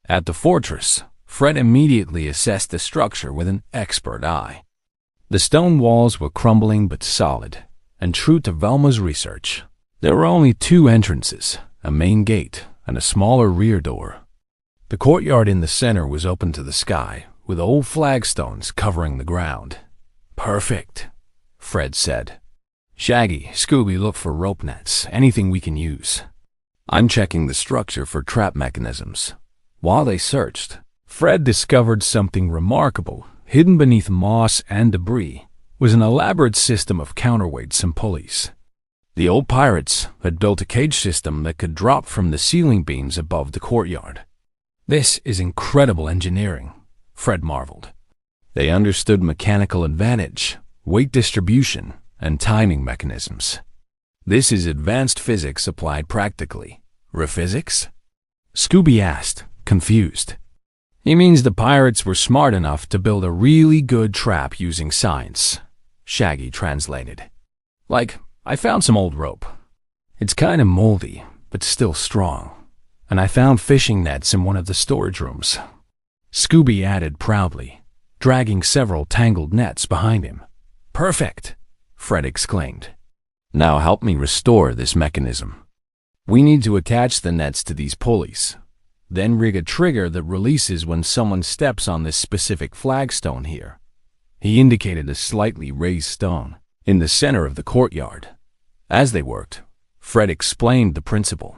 At the fortress, Fred immediately assessed the structure with an expert eye. The stone walls were crumbling but solid, and true to Velma's research, there were only two entrances, a main gate and a smaller rear door. The courtyard in the center was open to the sky, with old flagstones covering the ground. Perfect, Fred said. Shaggy, Scooby, look for rope nets, anything we can use. I'm checking the structure for trap mechanisms. While they searched, Fred discovered something remarkable. Hidden beneath moss and debris was an elaborate system of counterweights and pulleys. The old pirates had built a cage system that could drop from the ceiling beams above the courtyard. This is incredible engineering, Fred marveled. They understood mechanical advantage, weight distribution, and timing mechanisms. This is advanced physics applied practically. Rephysics? Scooby asked, confused. He means the pirates were smart enough to build a really good trap using science, Shaggy translated. Like, I found some old rope. It's kind of moldy, but still strong. And I found fishing nets in one of the storage rooms. Scooby added proudly, dragging several tangled nets behind him. Perfect, Fred exclaimed. Now help me restore this mechanism. We need to attach the nets to these pulleys, then rig a trigger that releases when someone steps on this specific flagstone here. He indicated a slightly raised stone in the center of the courtyard. As they worked, Fred explained the principle.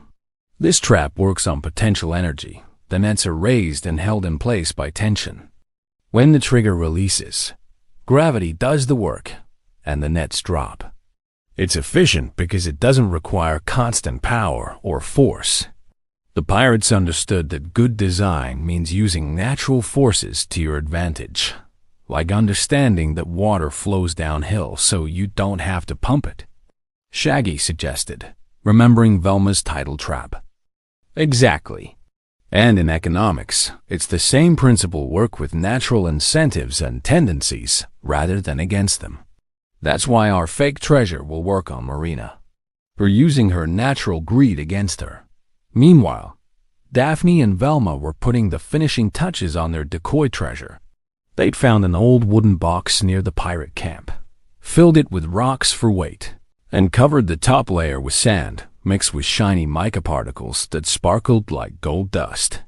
This trap works on potential energy. The nets are raised and held in place by tension. When the trigger releases, gravity does the work, and the nets drop. It's efficient because it doesn't require constant power or force. The pirates understood that good design means using natural forces to your advantage, like understanding that water flows downhill so you don't have to pump it. Shaggy suggested, remembering Velma's tidal trap. Exactly. And in economics, it's the same principle work with natural incentives and tendencies rather than against them. That's why our fake treasure will work on Marina. We're using her natural greed against her. Meanwhile, Daphne and Velma were putting the finishing touches on their decoy treasure. They'd found an old wooden box near the pirate camp, filled it with rocks for weight, and covered the top layer with sand mixed with shiny mica particles that sparkled like gold dust.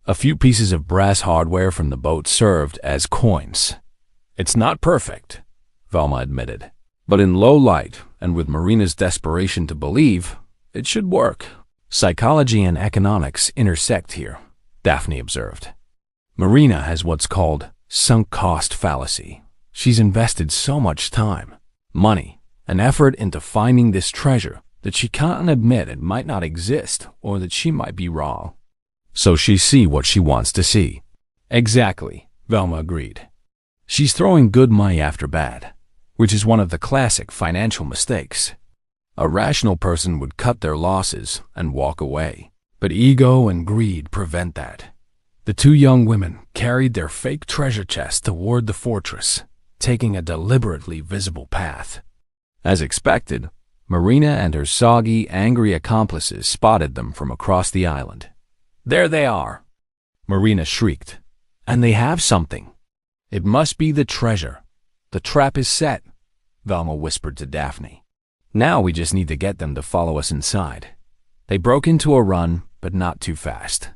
A few pieces of brass hardware from the boat served as coins. It's not perfect, Velma admitted, but in low light and with Marina's desperation to believe, it should work. Psychology and economics intersect here, Daphne observed. Marina has what's called sunk cost fallacy. She's invested so much time, money, and effort into finding this treasure that she can't admit it might not exist or that she might be wrong. So she see what she wants to see. Exactly, Velma agreed. She's throwing good money after bad, which is one of the classic financial mistakes. A rational person would cut their losses and walk away, but ego and greed prevent that. The two young women carried their fake treasure chest toward the fortress, taking a deliberately visible path. As expected, Marina and her soggy, angry accomplices spotted them from across the island. There they are, Marina shrieked. And they have something. It must be the treasure. The trap is set. Velma whispered to Daphne. Now we just need to get them to follow us inside. They broke into a run, but not too fast.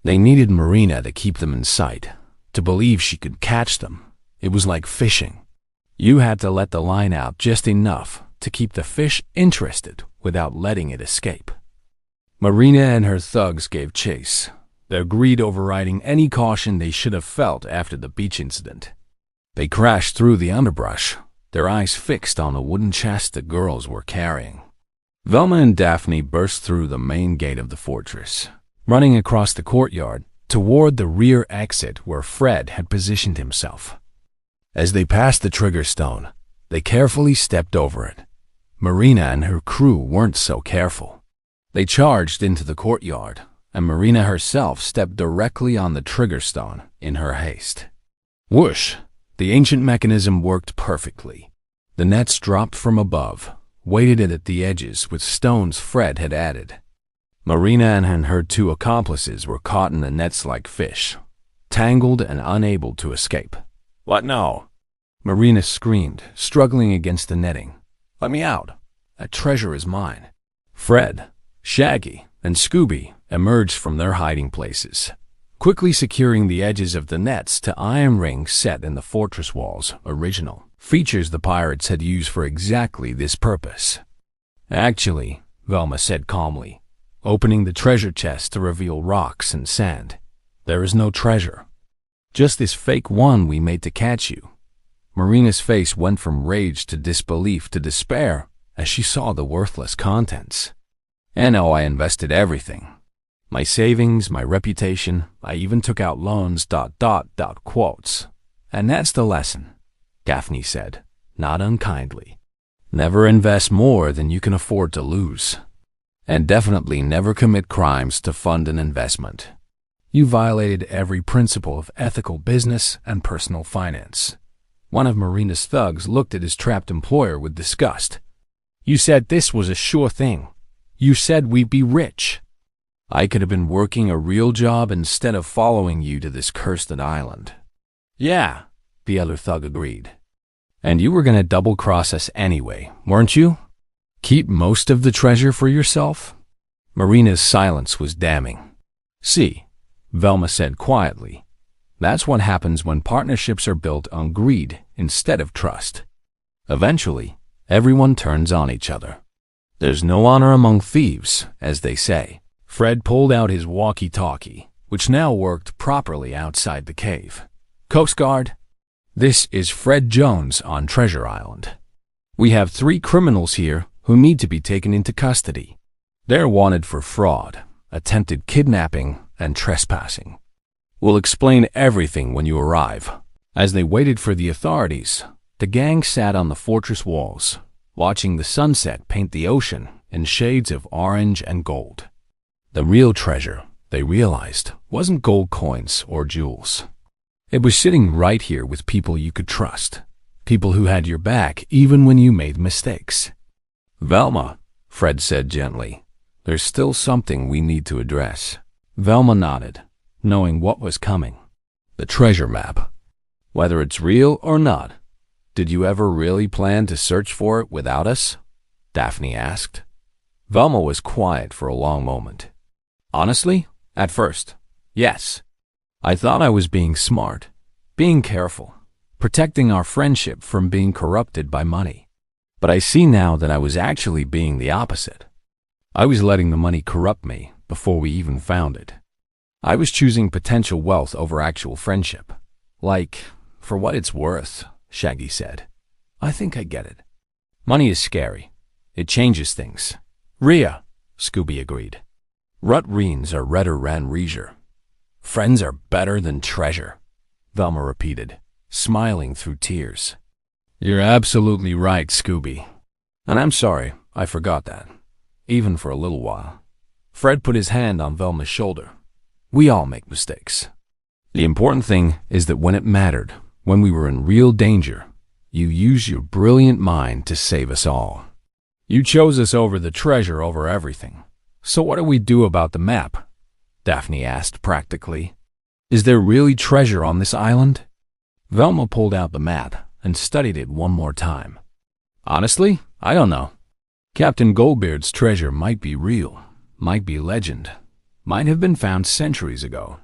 They needed Marina to keep them in sight, to believe she could catch them. It was like fishing. You had to let the line out just enough to keep the fish interested without letting it escape. Marina and her thugs gave chase, their greed overriding any caution they should have felt after the beach incident. They crashed through the underbrush, their eyes fixed on the wooden chest the girls were carrying. Velma and Daphne burst through the main gate of the fortress, running across the courtyard toward the rear exit where Fred had positioned himself. As they passed the trigger stone, they carefully stepped over it. Marina and her crew weren't so careful. They charged into the courtyard, and Marina herself stepped directly on the trigger stone in her haste. Whoosh! The ancient mechanism worked perfectly. The nets dropped from above, weighted at the edges with stones Fred had added. Marina and her two accomplices were caught in the nets like fish, tangled and unable to escape. "What now?" Marina screamed, struggling against the netting. "Let me out. That treasure is mine." Fred, Shaggy, and Scooby emerged from their hiding places, quickly securing the edges of the nets to iron rings set in the fortress walls, original features the pirates had used for exactly this purpose. "Actually," Velma said calmly, opening the treasure chest to reveal rocks and sand, "there is no treasure. Just this fake one we made to catch you." Marina's face went from rage to disbelief to despair as she saw the worthless contents. "And now I invested everything. My savings, my reputation, I even took out loans, ... quotes. And that's the lesson," Daphne said, not unkindly. "Never invest more than you can afford to lose. And definitely never commit crimes to fund an investment. You violated every principle of ethical business and personal finance." One of Marina's thugs looked at his trapped employer with disgust. "You said this was a sure thing. You said we'd be rich." "I could have been working a real job instead of following you to this cursed island." "Yeah," the other thug agreed. "And you were going to double-cross us anyway, weren't you? Keep most of the treasure for yourself?" Marina's silence was damning. "See," Velma said quietly, "that's what happens when partnerships are built on greed instead of trust. Eventually, everyone turns on each other. There's no honor among thieves, as they say." Fred pulled out his walkie-talkie, which now worked properly outside the cave. "Coast Guard, this is Fred Jones on Treasure Island. We have 3 criminals here who need to be taken into custody. They're wanted for fraud, attempted kidnapping, and trespassing. We'll explain everything when you arrive." As they waited for the authorities, the gang sat on the fortress walls, watching the sunset paint the ocean in shades of orange and gold. The real treasure, they realized, wasn't gold coins or jewels. It was sitting right here with people you could trust, people who had your back even when you made mistakes. "Velma," Fred said gently, "there's still something we need to address." Velma nodded, knowing what was coming. "The treasure map. Whether it's real or not, did you ever really plan to search for it without us?" Daphne asked. Velma was quiet for a long moment. "Honestly, at first, yes. I thought I was being smart, being careful, protecting our friendship from being corrupted by money. But I see now that I was actually being the opposite. I was letting the money corrupt me before we even found it. I was choosing potential wealth over actual friendship. Like, for what it's worth," Shaggy said. "I think I get it. Money is scary. It changes things." "Rhea," Scooby agreed. "Rut reens are redder ran reaser. Friends are better than treasure," Velma repeated, smiling through tears. "You're absolutely right, Scooby. And I'm sorry, I forgot that, even for a little while." Fred put his hand on Velma's shoulder. "We all make mistakes. The important thing is that when it mattered, when we were in real danger, you used your brilliant mind to save us all. You chose us over the treasure over everything. So what do we do about the map?" Daphne asked practically. "Is there really treasure on this island?" Velma pulled out the map and studied it one more time. Honestly, I don't know. Captain Goldbeard's treasure might be real, might be legend, might have been found centuries ago.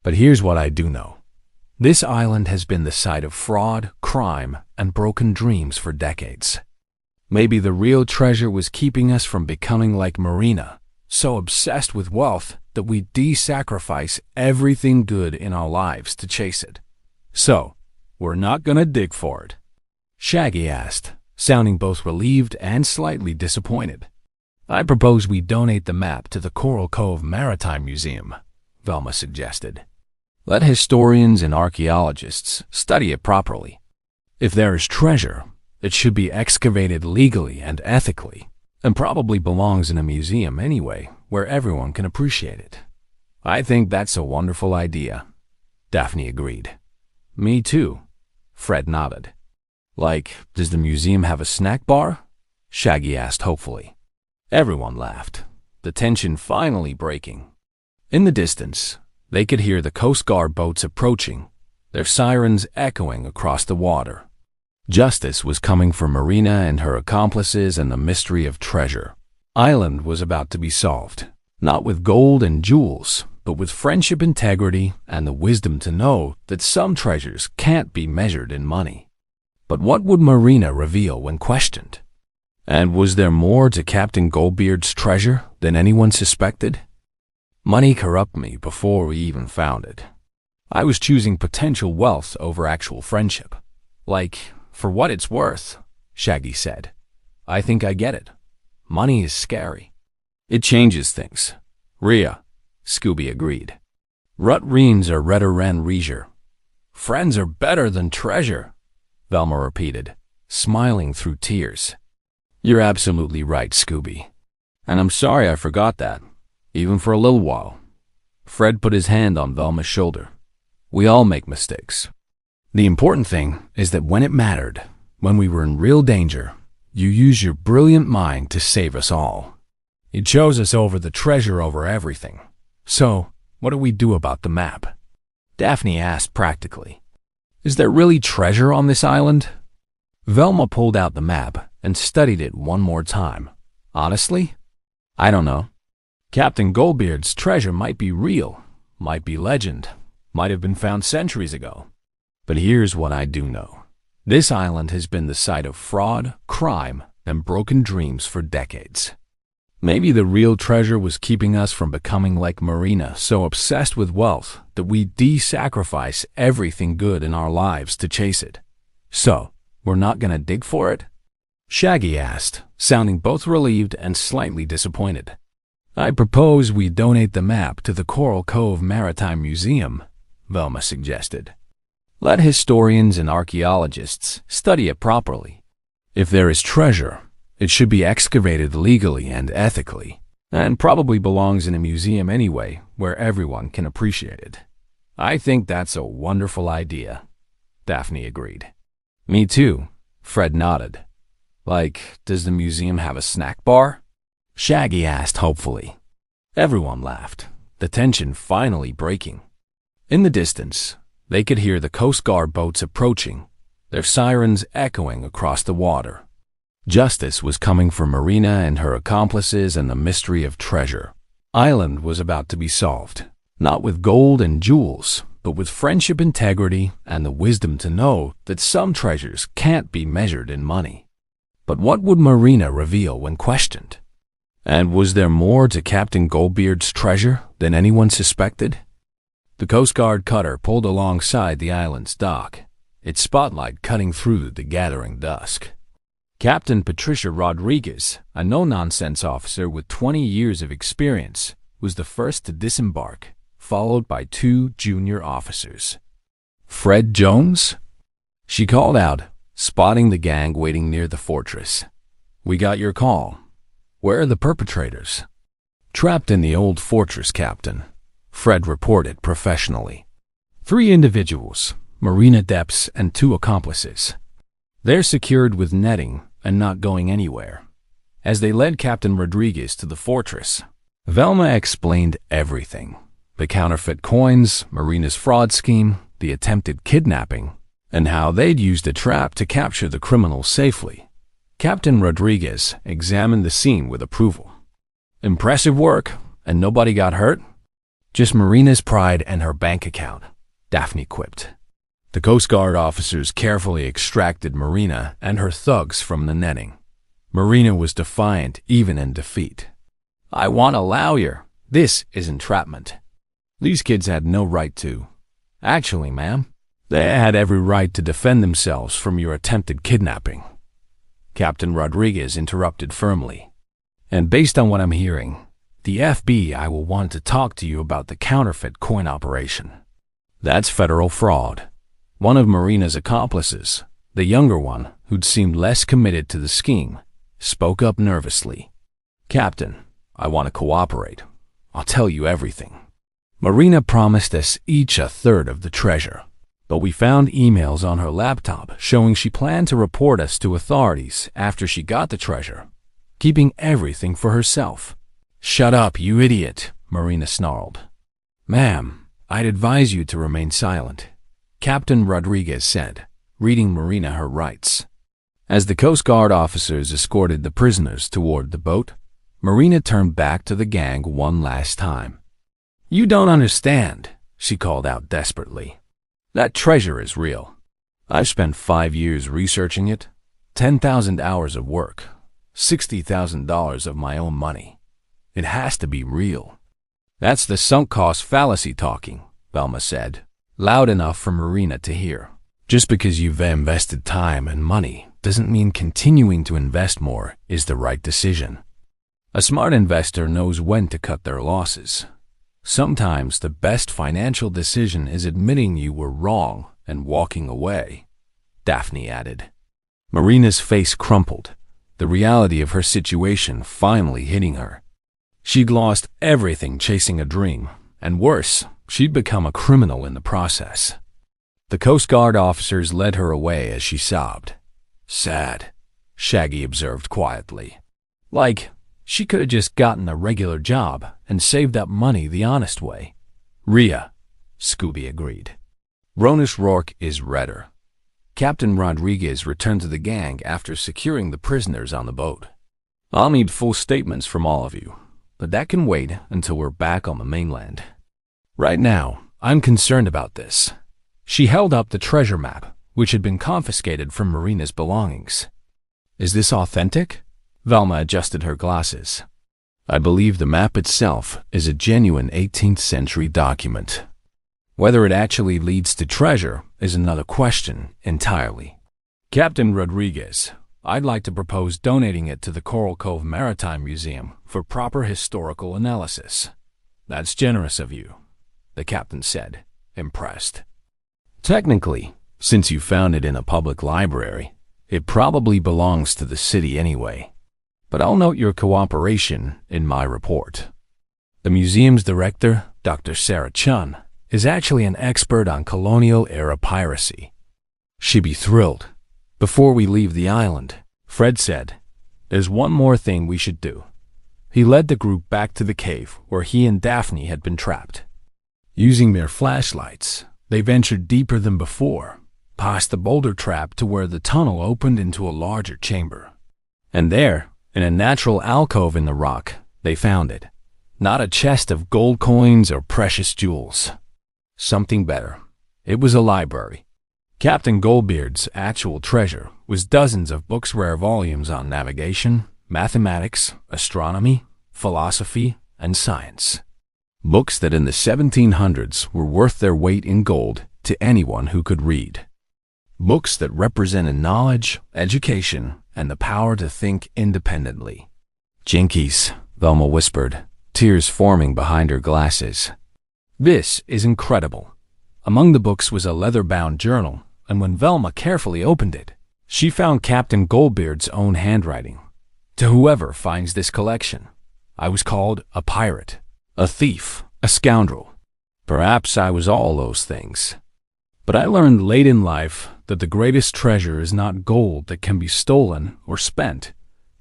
But here's what I do know. This island has been the site of fraud, crime, and broken dreams for decades. Maybe the real treasure was keeping us from becoming like Marina, so obsessed with wealth that we de-sacrifice everything good in our lives to chase it. So, we're not gonna dig for it? Shaggy asked, sounding both relieved and slightly disappointed. I propose we donate the map to the Coral Cove Maritime Museum, Velma suggested. Let historians and archaeologists study it properly. If there is treasure, it should be excavated legally and ethically, and probably belongs in a museum anyway, where everyone can appreciate it. I think that's a wonderful idea, Daphne agreed. Me too, Fred nodded. Like, does the museum have a snack bar? Shaggy asked hopefully. Everyone laughed, the tension finally breaking. In the distance, they could hear the Coast Guard boats approaching, their sirens echoing across the water. Justice was coming for Marina and her accomplices, and the mystery of treasure island was about to be solved, not with gold and jewels, but with friendship, integrity, and the wisdom to know that some treasures can't be measured in money. But what would Marina reveal when questioned? And was there more to Captain Goldbeard's treasure than anyone suspected? Money corrupted me before we even found it. I was choosing potential wealth over actual friendship. Like, for what it's worth, Shaggy said. I think I get it. Money is scary. It changes things. Rhea, Scooby agreed. Rut reens are redder ren reager. Friends are better than treasure, Velma repeated, smiling through tears. You're absolutely right, Scooby. And I'm sorry I forgot that, even for a little while. Fred put his hand on Velma's shoulder. We all make mistakes. The important thing is that when it mattered, when we were in real danger, you used your brilliant mind to save us all. You chose us over the treasure over everything. So, what do we do about the map? Daphne asked practically. Is there really treasure on this island? Velma pulled out the map and studied it one more time. Honestly, I don't know. Captain Goldbeard's treasure might be real, might be legend, might have been found centuries ago. But here's what I do know. This island has been the site of fraud, crime, and broken dreams for decades. Maybe the real treasure was keeping us from becoming like Marina, so obsessed with wealth that we de-sacrifice everything good in our lives to chase it. So, we're not gonna dig for it? Shaggy asked, sounding both relieved and slightly disappointed. I propose we donate the map to the Coral Cove Maritime Museum, Velma suggested. Let historians and archaeologists study it properly. If there is treasure, it should be excavated legally and ethically, and probably belongs in a museum anyway, where everyone can appreciate it. I think that's a wonderful idea, Daphne agreed. Me too, Fred nodded. Like, does the museum have a snack bar? Shaggy asked hopefully. Everyone laughed, the tension finally breaking. In the distance, they could hear the Coast Guard boats approaching, their sirens echoing across the water. Justice was coming for Marina and her accomplices, and the mystery of treasure island was about to be solved, not with gold and jewels, but with friendship, integrity, and the wisdom to know that some treasures can't be measured in money. But what would Marina reveal when questioned? And was there more to Captain Goldbeard's treasure than anyone suspected? The Coast Guard cutter pulled alongside the island's dock, its spotlight cutting through the gathering dusk. Captain Patricia Rodriguez, a no-nonsense officer with 20 years of experience, was the first to disembark, followed by two junior officers. Fred Jones? She called out, spotting the gang waiting near the fortress. We got your call. Where are the perpetrators? Trapped in the old fortress, Captain, Fred reported professionally. 3 individuals, marine adepts and 2 accomplices. They're secured with netting and not going anywhere. As they led Captain Rodriguez to the fortress, Velma explained everything. The counterfeit coins, Marina's fraud scheme, the attempted kidnapping, and how they'd used a trap to capture the criminals safely. Captain Rodriguez examined the scene with approval. Impressive work, and nobody got hurt? Just Marina's pride and her bank account, Daphne quipped. The Coast Guard officers carefully extracted Marina and her thugs from the netting. Marina was defiant even in defeat. I want a lawyer. This is entrapment. These kids had no right to. Actually, ma'am, they had every right to defend themselves from your attempted kidnapping. Captain Rodriguez interrupted firmly. And based on what I'm hearing, the FBI will want to talk to you about the counterfeit coin operation. That's federal fraud. One of Marina's accomplices, the younger one, who'd seemed less committed to the scheme, spoke up nervously. Captain, I want to cooperate. I'll tell you everything. Marina promised us each a third of the treasure, but we found emails on her laptop showing she planned to report us to authorities after she got the treasure, keeping everything for herself. Shut up, you idiot, Marina snarled. Ma'am, I'd advise you to remain silent, Captain Rodriguez said, reading Marina her rights. As the Coast Guard officers escorted the prisoners toward the boat, Marina turned back to the gang one last time. You don't understand, she called out desperately. That treasure is real. I've spent 5 years researching it, 10,000 hours of work, $60,000 of my own money. It has to be real. That's the sunk cost fallacy talking, Velma said, loud enough for Marina to hear. Just because you've invested time and money doesn't mean continuing to invest more is the right decision. A smart investor knows when to cut their losses. Sometimes the best financial decision is admitting you were wrong and walking away, Daphne added. Marina's face crumpled, the reality of her situation finally hitting her. She'd lost everything chasing a dream, and worse, she'd become a criminal in the process. The Coast Guard officers led her away as she sobbed. Sad, Shaggy observed quietly. Like, she could have just gotten a regular job and saved up money the honest way. Rhea, Scooby agreed. Ronus Rourke is redder. Captain Rodriguez returned to the gang after securing the prisoners on the boat. I'll need full statements from all of you, but that can wait until we're back on the mainland. Right now, I'm concerned about this. She held up the treasure map, which had been confiscated from Marina's belongings. Is this authentic? Velma adjusted her glasses. I believe the map itself is a genuine 18th century document. Whether it actually leads to treasure is another question entirely. Captain Rodriguez, I'd like to propose donating it to the Coral Cove Maritime Museum for proper historical analysis. That's generous of you, the captain said, impressed. Technically, since you found it in a public library, it probably belongs to the city anyway. But I'll note your cooperation in my report. The museum's director, Dr. Sarah Chun, is actually an expert on colonial-era piracy. She'd be thrilled. Before we leave the island, Fred said, there's one more thing we should do. He led the group back to the cave where he and Daphne had been trapped. Using their flashlights, they ventured deeper than before, past the boulder trap to where the tunnel opened into a larger chamber. And there, in a natural alcove in the rock, they found it. Not a chest of gold coins or precious jewels. Something better. It was a library. Captain Goldbeard's actual treasure was dozens of books, rare volumes on navigation, mathematics, astronomy, philosophy, and science. Books that in the 1700s were worth their weight in gold to anyone who could read. Books that represented knowledge, education, and the power to think independently. Jinkies, Velma whispered, tears forming behind her glasses. This is incredible. Among the books was a leather-bound journal, and when Velma carefully opened it, she found Captain Goldbeard's own handwriting. To whoever finds this collection, I was called a pirate, a thief, a scoundrel. Perhaps I was all those things. But I learned late in life that the greatest treasure is not gold that can be stolen or spent,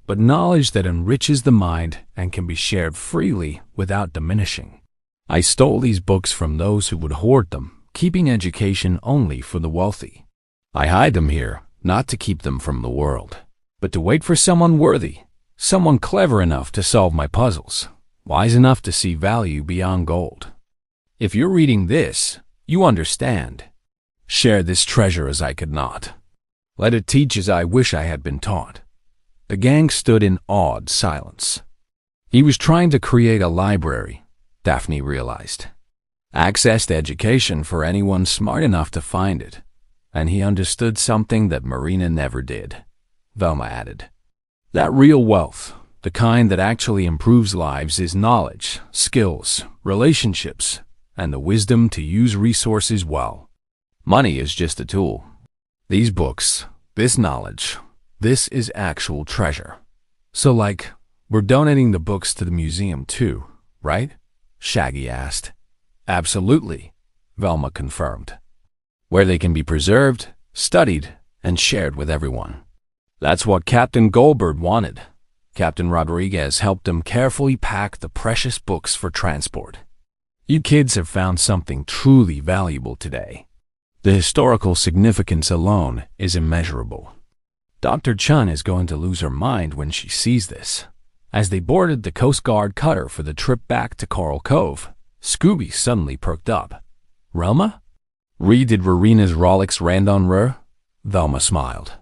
but knowledge that enriches the mind and can be shared freely without diminishing. I stole these books from those who would hoard them, keeping education only for the wealthy. I hide them here, not to keep them from the world. but to wait for someone worthy, someone clever enough to solve my puzzles, wise enough to see value beyond gold. If you're reading this, you understand. Share this treasure as I could not. Let it teach as I wish I had been taught. The gang stood in awed silence. He was trying to create a library, Daphne realized. Access to education for anyone smart enough to find it. And he understood something that Marina never did, Velma added. That real wealth, the kind that actually improves lives, is knowledge, skills, relationships, and the wisdom to use resources well. Money is just a tool. These books, this knowledge, this is actual treasure. So we're donating the books to the museum too, right? Shaggy asked. Absolutely, Velma confirmed. Where they can be preserved, studied, and shared with everyone. That's what Captain Goldberg wanted. Captain Rodriguez helped him carefully pack the precious books for transport. You kids have found something truly valuable today. The historical significance alone is immeasurable. Dr. Chun is going to lose her mind when she sees this. As they boarded the Coast Guard cutter for the trip back to Coral Cove, Scooby suddenly perked up. Relma? Did Rowina's Rolex Randon Rur? Velma smiled.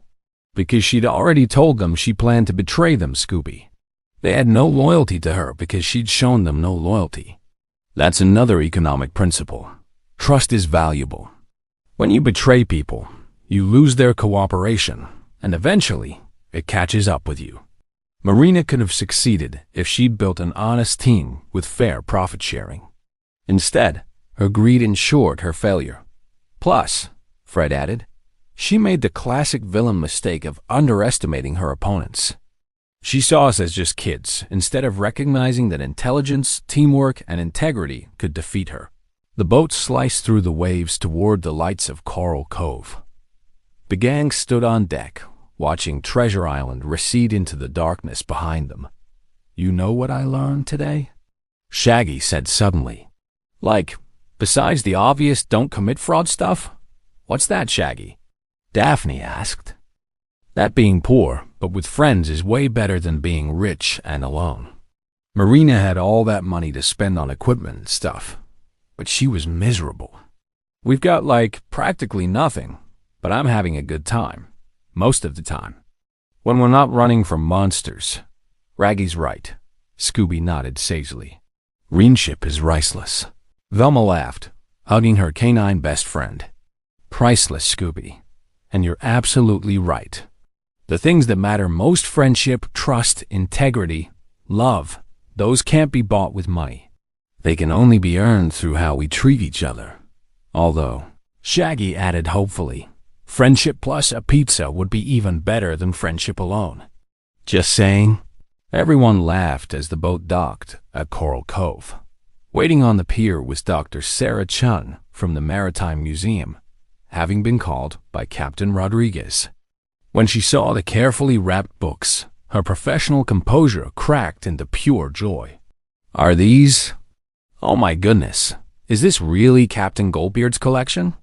Because she'd already told them she planned to betray them, Scooby. They had no loyalty to her because she'd shown them no loyalty. That's another economic principle. Trust is valuable. When you betray people, you lose their cooperation, and eventually, it catches up with you. Marina could have succeeded if she'd built an honest team with fair profit sharing. Instead, her greed ensured her failure. Plus, Fred added, she made the classic villain mistake of underestimating her opponents. She saw us as just kids, instead of recognizing that intelligence, teamwork, and integrity could defeat her. The boat sliced through the waves toward the lights of Coral Cove. The gang stood on deck, watching Treasure Island recede into the darkness behind them. You know what I learned today? Shaggy said suddenly. Besides the obvious don't commit fraud stuff? What's that, Shaggy? Daphne asked. That being poor, but with friends, is way better than being rich and alone. Marina had all that money to spend on equipment and stuff, but she was miserable. We've got practically nothing, but I'm having a good time. Most of the time. When we're not running from monsters. Raggy's right. Scooby nodded sagely. Greenship is priceless. Velma laughed, hugging her canine best friend. Priceless, Scooby. And you're absolutely right. The things that matter most, friendship, trust, integrity, love, those can't be bought with money. They can only be earned through how we treat each other. Although, Shaggy added hopefully, friendship plus a pizza would be even better than friendship alone. Just saying. Everyone laughed as the boat docked at Coral Cove. Waiting on the pier was Dr. Sarah Chun from the Maritime Museum, having been called by Captain Rodriguez. When she saw the carefully wrapped books, her professional composure cracked into pure joy. Are these? Oh my goodness, is this really Captain Goldbeard's collection?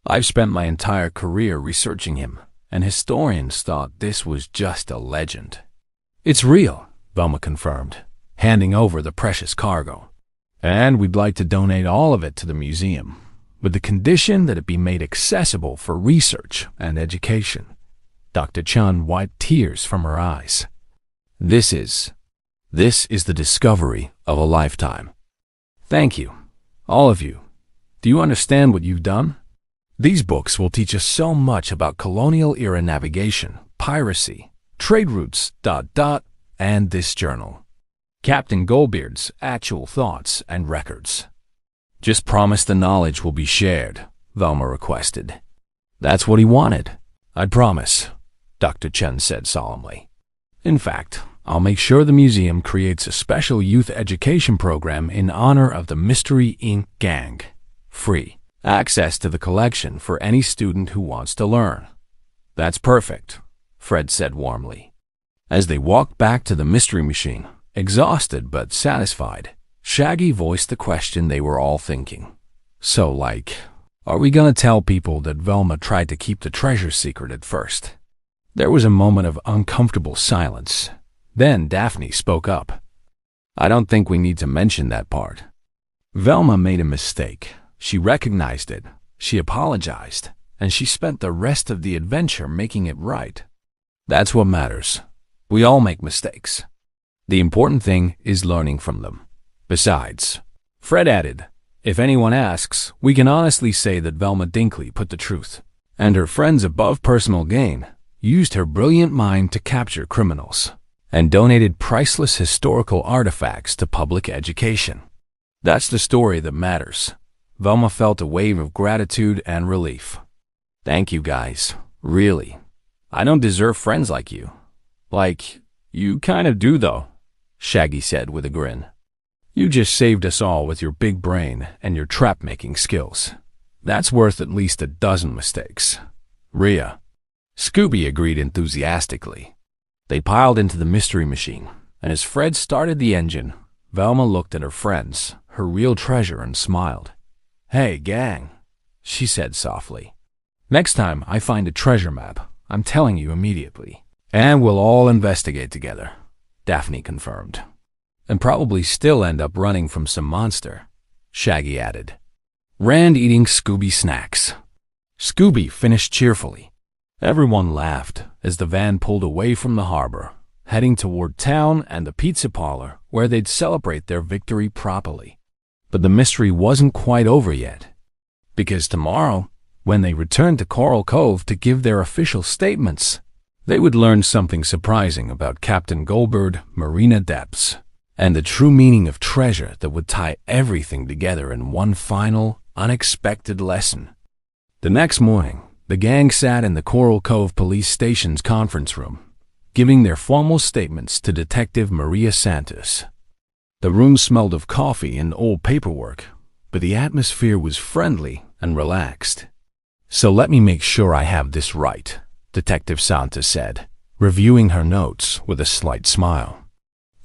I've spent my entire career researching him, and historians thought this was just a legend. It's real, Velma confirmed, handing over the precious cargo. And we'd like to donate all of it to the museum, with the condition that it be made accessible for research and education. Dr. Chun wiped tears from her eyes. This is the discovery of a lifetime. Thank you, all of you. Do you understand what you've done? These books will teach us so much about colonial-era navigation, piracy, trade routes, and this journal. Captain Goldbeard's actual thoughts and records. Just promise the knowledge will be shared, Velma requested. That's what he wanted. I'd promise, Dr. Chen said solemnly. In fact, I'll make sure the museum creates a special youth education program in honor of the Mystery Inc. gang. Free access to the collection for any student who wants to learn. That's perfect, Fred said warmly. As they walked back to the Mystery Machine, exhausted but satisfied, Shaggy voiced the question they were all thinking. So, are we gonna tell people that Velma tried to keep the treasure secret at first? There was a moment of uncomfortable silence. Then Daphne spoke up. I don't think we need to mention that part. Velma made a mistake. She recognized it. She apologized. And she spent the rest of the adventure making it right. That's what matters. We all make mistakes. The important thing is learning from them. Besides, Fred added, if anyone asks, we can honestly say that Velma Dinkley put the truth, and her friends above personal gain used her brilliant mind to capture criminals, and donated priceless historical artifacts to public education. That's the story that matters. Velma felt a wave of gratitude and relief. Thank you guys, really. I don't deserve friends like you. Like, you kind of do though, Shaggy said with a grin. You just saved us all with your big brain and your trap-making skills. That's worth at least a dozen mistakes. Rhea. Scooby agreed enthusiastically. They piled into the mystery machine, and as Fred started the engine, Velma looked at her friends, her real treasure, and smiled. Hey, gang, she said softly. Next time I find a treasure map, I'm telling you immediately. And we'll all investigate together, Daphne confirmed. And probably still end up running from some monster, Shaggy added. Rand eating Scooby snacks. Scooby finished cheerfully. Everyone laughed as the van pulled away from the harbor, heading toward town and the pizza parlor where they'd celebrate their victory properly. But the mystery wasn't quite over yet, because tomorrow, when they returned to Coral Cove to give their official statements, they would learn something surprising about Captain Goldberg, Marina Depths, and the true meaning of treasure that would tie everything together in one final, unexpected lesson. The next morning, the gang sat in the Coral Cove Police Station's conference room, giving their formal statements to Detective Maria Santos. The room smelled of coffee and old paperwork, but the atmosphere was friendly and relaxed. So let me make sure I have this right, Detective Santos said, reviewing her notes with a slight smile.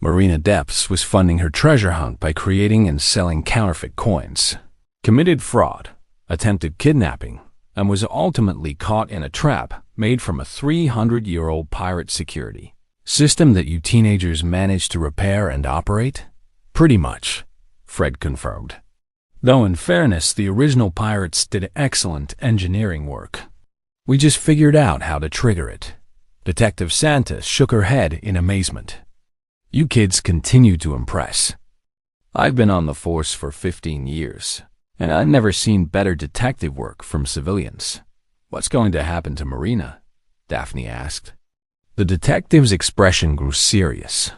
Marina Depths was funding her treasure hunt by creating and selling counterfeit coins, committed fraud, attempted kidnapping, and was ultimately caught in a trap made from a 300-year-old pirate security system that you teenagers managed to repair and operate? Pretty much, Fred confirmed. Though in fairness, the original pirates did excellent engineering work. We just figured out how to trigger it. Detective Santos shook her head in amazement. You kids continue to impress. I've been on the force for 15 years, and I've never seen better detective work from civilians. What's going to happen to Marina? Daphne asked. The detective's expression grew serious.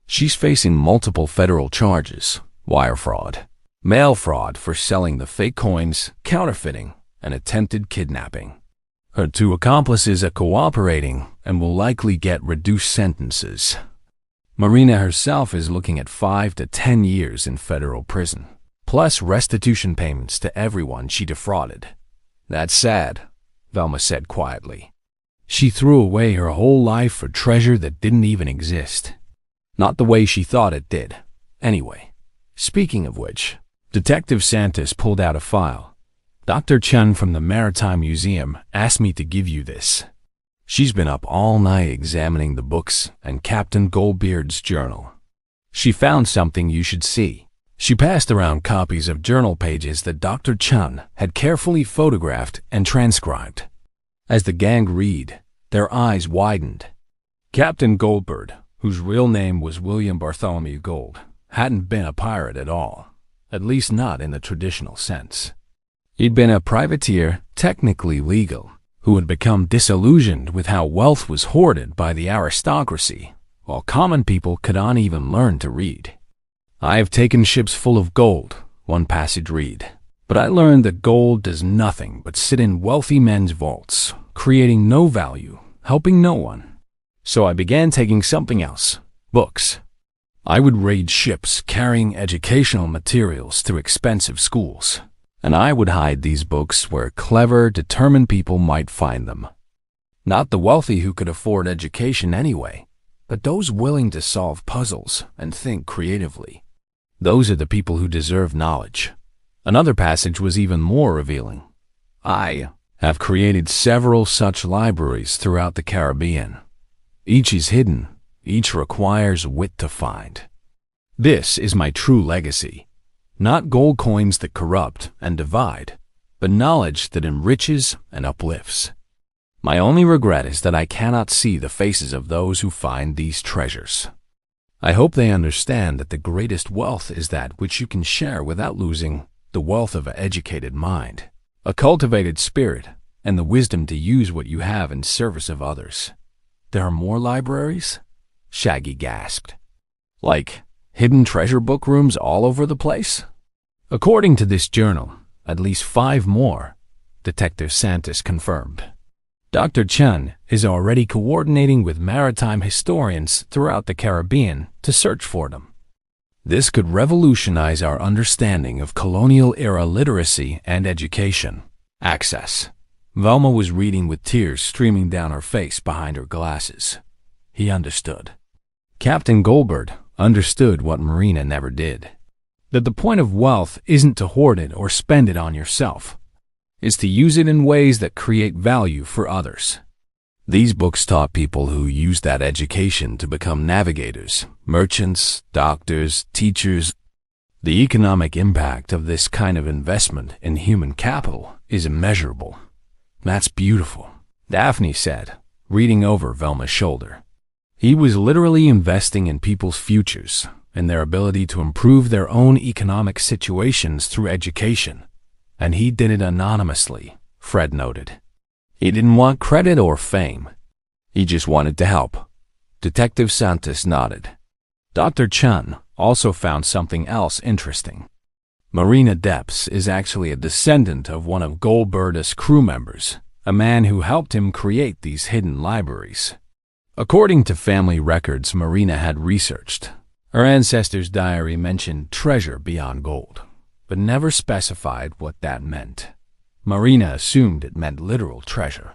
She's facing multiple federal charges: wire fraud, mail fraud for selling the fake coins, counterfeiting, and attempted kidnapping. Her two accomplices are cooperating and will likely get reduced sentences. Marina herself is looking at 5 to 10 years in federal prison, plus restitution payments to everyone she defrauded. That's sad, Velma said quietly. She threw away her whole life for treasure that didn't even exist. Not the way she thought it did. Anyway, speaking of which, Detective Santos pulled out a file. Dr. Chen from the Maritime Museum asked me to give you this. She's been up all night examining the books and Captain Goldbeard's journal. She found something you should see. She passed around copies of journal pages that Dr. Chen had carefully photographed and transcribed. As the gang read, their eyes widened. Captain Goldberg, whose real name was William Bartholomew Gold, hadn't been a pirate at all, at least not in the traditional sense. He'd been a privateer, technically legal, who had become disillusioned with how wealth was hoarded by the aristocracy, while common people could not even learn to read. I have taken ships full of gold, one passage read, but I learned that gold does nothing but sit in wealthy men's vaults, creating no value, helping no one. So I began taking something else, books. I would raid ships carrying educational materials to expensive schools, and I would hide these books where clever, determined people might find them. Not the wealthy who could afford education anyway, but those willing to solve puzzles and think creatively. Those are the people who deserve knowledge. Another passage was even more revealing. I have created several such libraries throughout the Caribbean. Each is hidden, each requires wit to find. This is my true legacy. Not gold coins that corrupt and divide, but knowledge that enriches and uplifts. My only regret is that I cannot see the faces of those who find these treasures. I hope they understand that the greatest wealth is that which you can share without losing the wealth of an educated mind, a cultivated spirit, and the wisdom to use what you have in service of others. There are more libraries? Shaggy gasped. Like hidden treasure book rooms all over the place? According to this journal, at least 5 more, Detective Santos confirmed. Dr. Chun is already coordinating with maritime historians throughout the Caribbean to search for them. This could revolutionize our understanding of colonial-era literacy and education. Access. Velma was reading with tears streaming down her face behind her glasses. He understood. Captain Goldberg understood what Marina never did. That the point of wealth isn't to hoard it or spend it on yourself. It's to use it in ways that create value for others. These books taught people who used that education to become navigators, merchants, doctors, teachers. The economic impact of this kind of investment in human capital is immeasurable. That's beautiful, Daphne said, reading over Velma's shoulder. He was literally investing in people's futures and their ability to improve their own economic situations through education. And he did it anonymously, Fred noted. He didn't want credit or fame. He just wanted to help. Detective Santos nodded. Dr. Chun also found something else interesting. Marina Depps is actually a descendant of one of Goldberg's crew members, a man who helped him create these hidden libraries. According to family records Marina had researched, her ancestor's diary mentioned treasure beyond gold, but never specified what that meant. Marina assumed it meant literal treasure.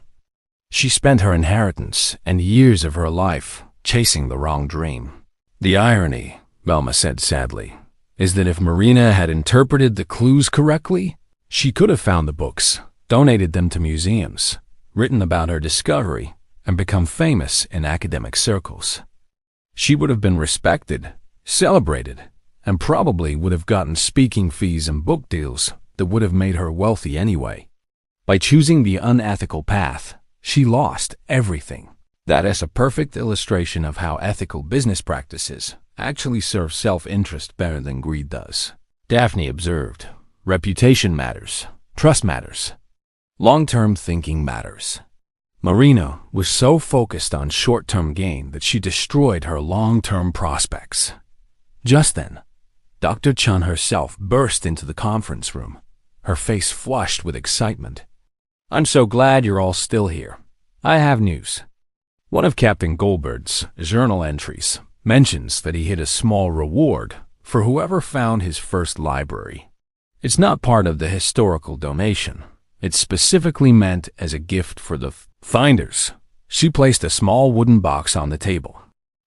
She spent her inheritance and years of her life chasing the wrong dream. The irony, Velma said sadly, is that if Marina had interpreted the clues correctly, she could have found the books, donated them to museums, written about her discovery, and become famous in academic circles. She would have been respected, celebrated, and probably would have gotten speaking fees and book deals that would have made her wealthy anyway. By choosing the unethical path, she lost everything. That is a perfect illustration of how ethical business practices actually serve self-interest better than greed does. Daphne observed, reputation matters, trust matters, long-term thinking matters. Marina was so focused on short-term gain that she destroyed her long-term prospects. Just then, Dr. Chun herself burst into the conference room, her face flushed with excitement. "I'm so glad you're all still here. I have news." One of Captain Goldberg's journal entries mentions that he hid a small reward for whoever found his first library. It's not part of the historical donation. It's specifically meant as a gift for the finders. She placed a small wooden box on the table.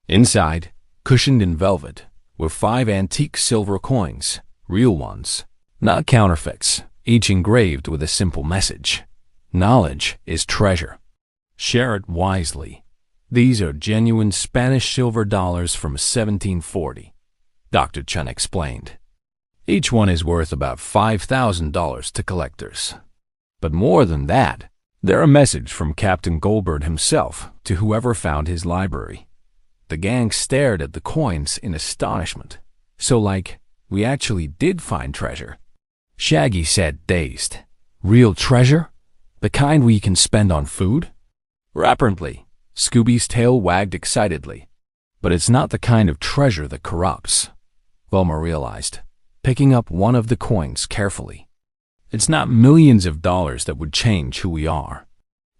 Inside, cushioned in velvet, were 5 antique silver coins, real ones, not counterfeits, each engraved with a simple message. Knowledge is treasure. Share it wisely. These are genuine Spanish silver dollars from 1740, Dr. Chun explained. Each one is worth about $5,000 to collectors. But more than that, they're a message from Captain Goldberg himself to whoever found his library. The gang stared at the coins in astonishment. "So like, we actually did find treasure?" Shaggy said, dazed. "Real treasure? The kind we can spend on food?" Rapidly, Scooby's tail wagged excitedly. "But it's not the kind of treasure that corrupts," Velma realized, picking up one of the coins carefully. "It's not millions of dollars that would change who we are.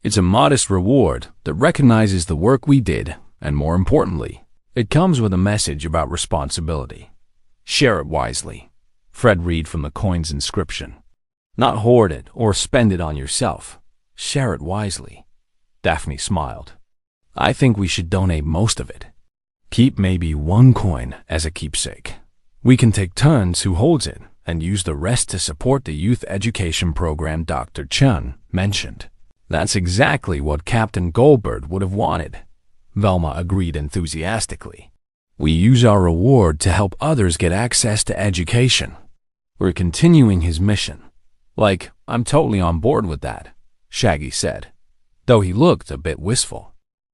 It's a modest reward that recognizes the work we did, and more importantly, it comes with a message about responsibility. Share it wisely." Fred read from the coin's inscription. "Not hoard it or spend it on yourself. Share it wisely." Daphne smiled. "I think we should donate most of it. Keep maybe one coin as a keepsake. We can take turns who holds it and use the rest to support the youth education program Dr. Chun mentioned. That's exactly what Captain Goldberg would have wanted, Velma agreed enthusiastically. We use our reward to help others get access to education. We're continuing his mission. Like, I'm totally on board with that, Shaggy said, though he looked a bit wistful.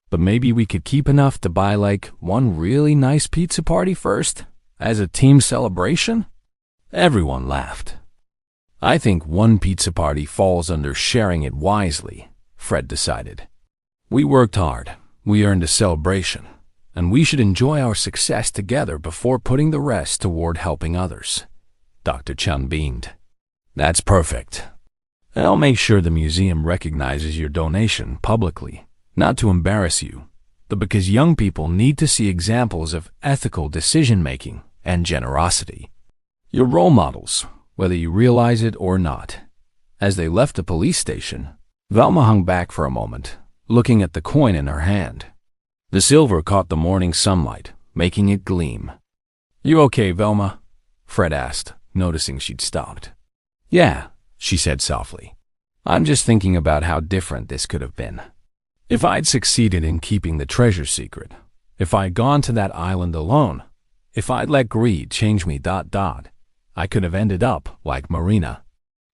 But maybe we could keep enough to buy like one really nice pizza party first, as a team celebration? Everyone laughed. I think one pizza party falls under sharing it wisely, Fred decided. We worked hard, we earned a celebration, and we should enjoy our success together before putting the rest toward helping others. Dr. Chun beamed. That's perfect. I'll make sure the museum recognizes your donation publicly, not to embarrass you, but because young people need to see examples of ethical decision-making and generosity. You're role models, whether you realize it or not. As they left the police station, Velma hung back for a moment, looking at the coin in her hand. The silver caught the morning sunlight, making it gleam. You okay, Velma? Fred asked, noticing she'd stopped. Yeah, she said softly. I'm just thinking about how different this could have been. If I'd succeeded in keeping the treasure secret, if I'd gone to that island alone, if I'd let greed change me ... I could have ended up like Marina.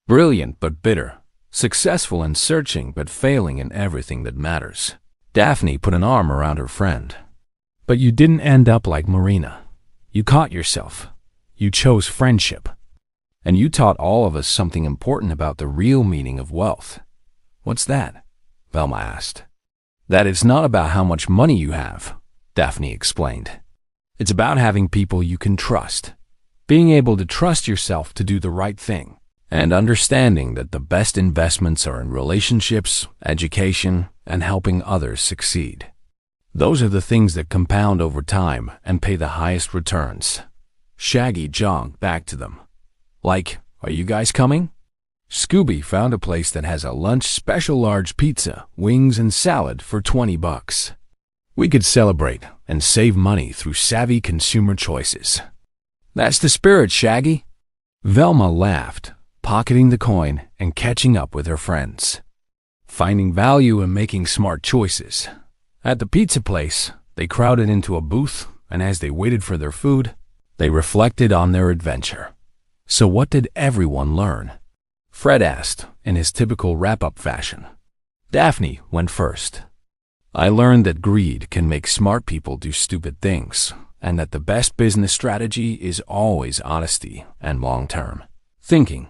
Brilliant but bitter, successful in searching but failing in everything that matters. Daphne put an arm around her friend. But you didn't end up like Marina. You caught yourself. You chose friendship. And you taught all of us something important about the real meaning of wealth. What's that? Velma asked. That it's not about how much money you have, Daphne explained. It's about having people you can trust. Being able to trust yourself to do the right thing, and understanding that the best investments are in relationships, education, and helping others succeed. Those are the things that compound over time and pay the highest returns. Shaggy jogged back to them. Like, are you guys coming? Scooby found a place that has a lunch special large pizza, wings, and salad for $20. We could celebrate and save money through savvy consumer choices. That's the spirit, Shaggy. Velma laughed, pocketing the coin and catching up with her friends. Finding value in making smart choices. At the pizza place, they crowded into a booth, and as they waited for their food, they reflected on their adventure. So what did everyone learn? Fred asked, in his typical wrap-up fashion. Daphne went first. I learned that greed can make smart people do stupid things, and that the best business strategy is always honesty and long-term thinking.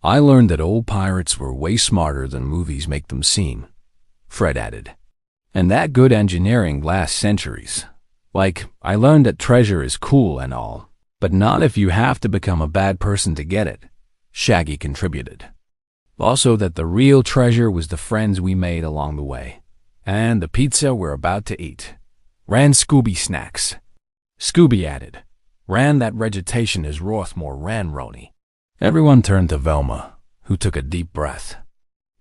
I learned that old pirates were way smarter than movies make them seem, Fred added. And that good engineering lasts centuries. Like, I learned that treasure is cool and all, but not if you have to become a bad person to get it, Shaggy contributed. Also that the real treasure was the friends we made along the way, and the pizza we're about to eat. Ran Scooby snacks. Scooby added, ran that vegetation is Rothmore ran Roni. Everyone turned to Velma, who took a deep breath.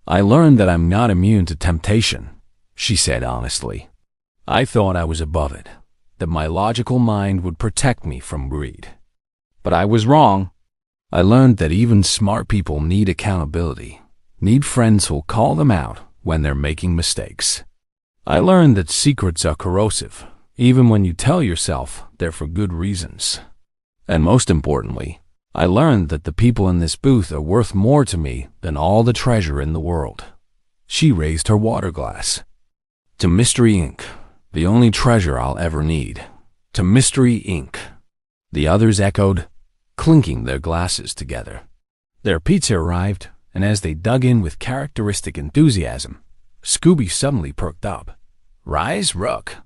I learned that I'm not immune to temptation, she said honestly. I thought I was above it, that my logical mind would protect me from greed. But I was wrong. I learned that even smart people need accountability, need friends who'll call them out when they're making mistakes. I learned that secrets are corrosive, even when you tell yourself they're for good reasons. And most importantly, I learned that the people in this booth are worth more to me than all the treasure in the world. She raised her water glass. To Mystery Inc., the only treasure I'll ever need. To Mystery Inc. The others echoed, clinking their glasses together. Their pizza arrived, and as they dug in with characteristic enthusiasm, Scooby suddenly perked up. Rise, Rook,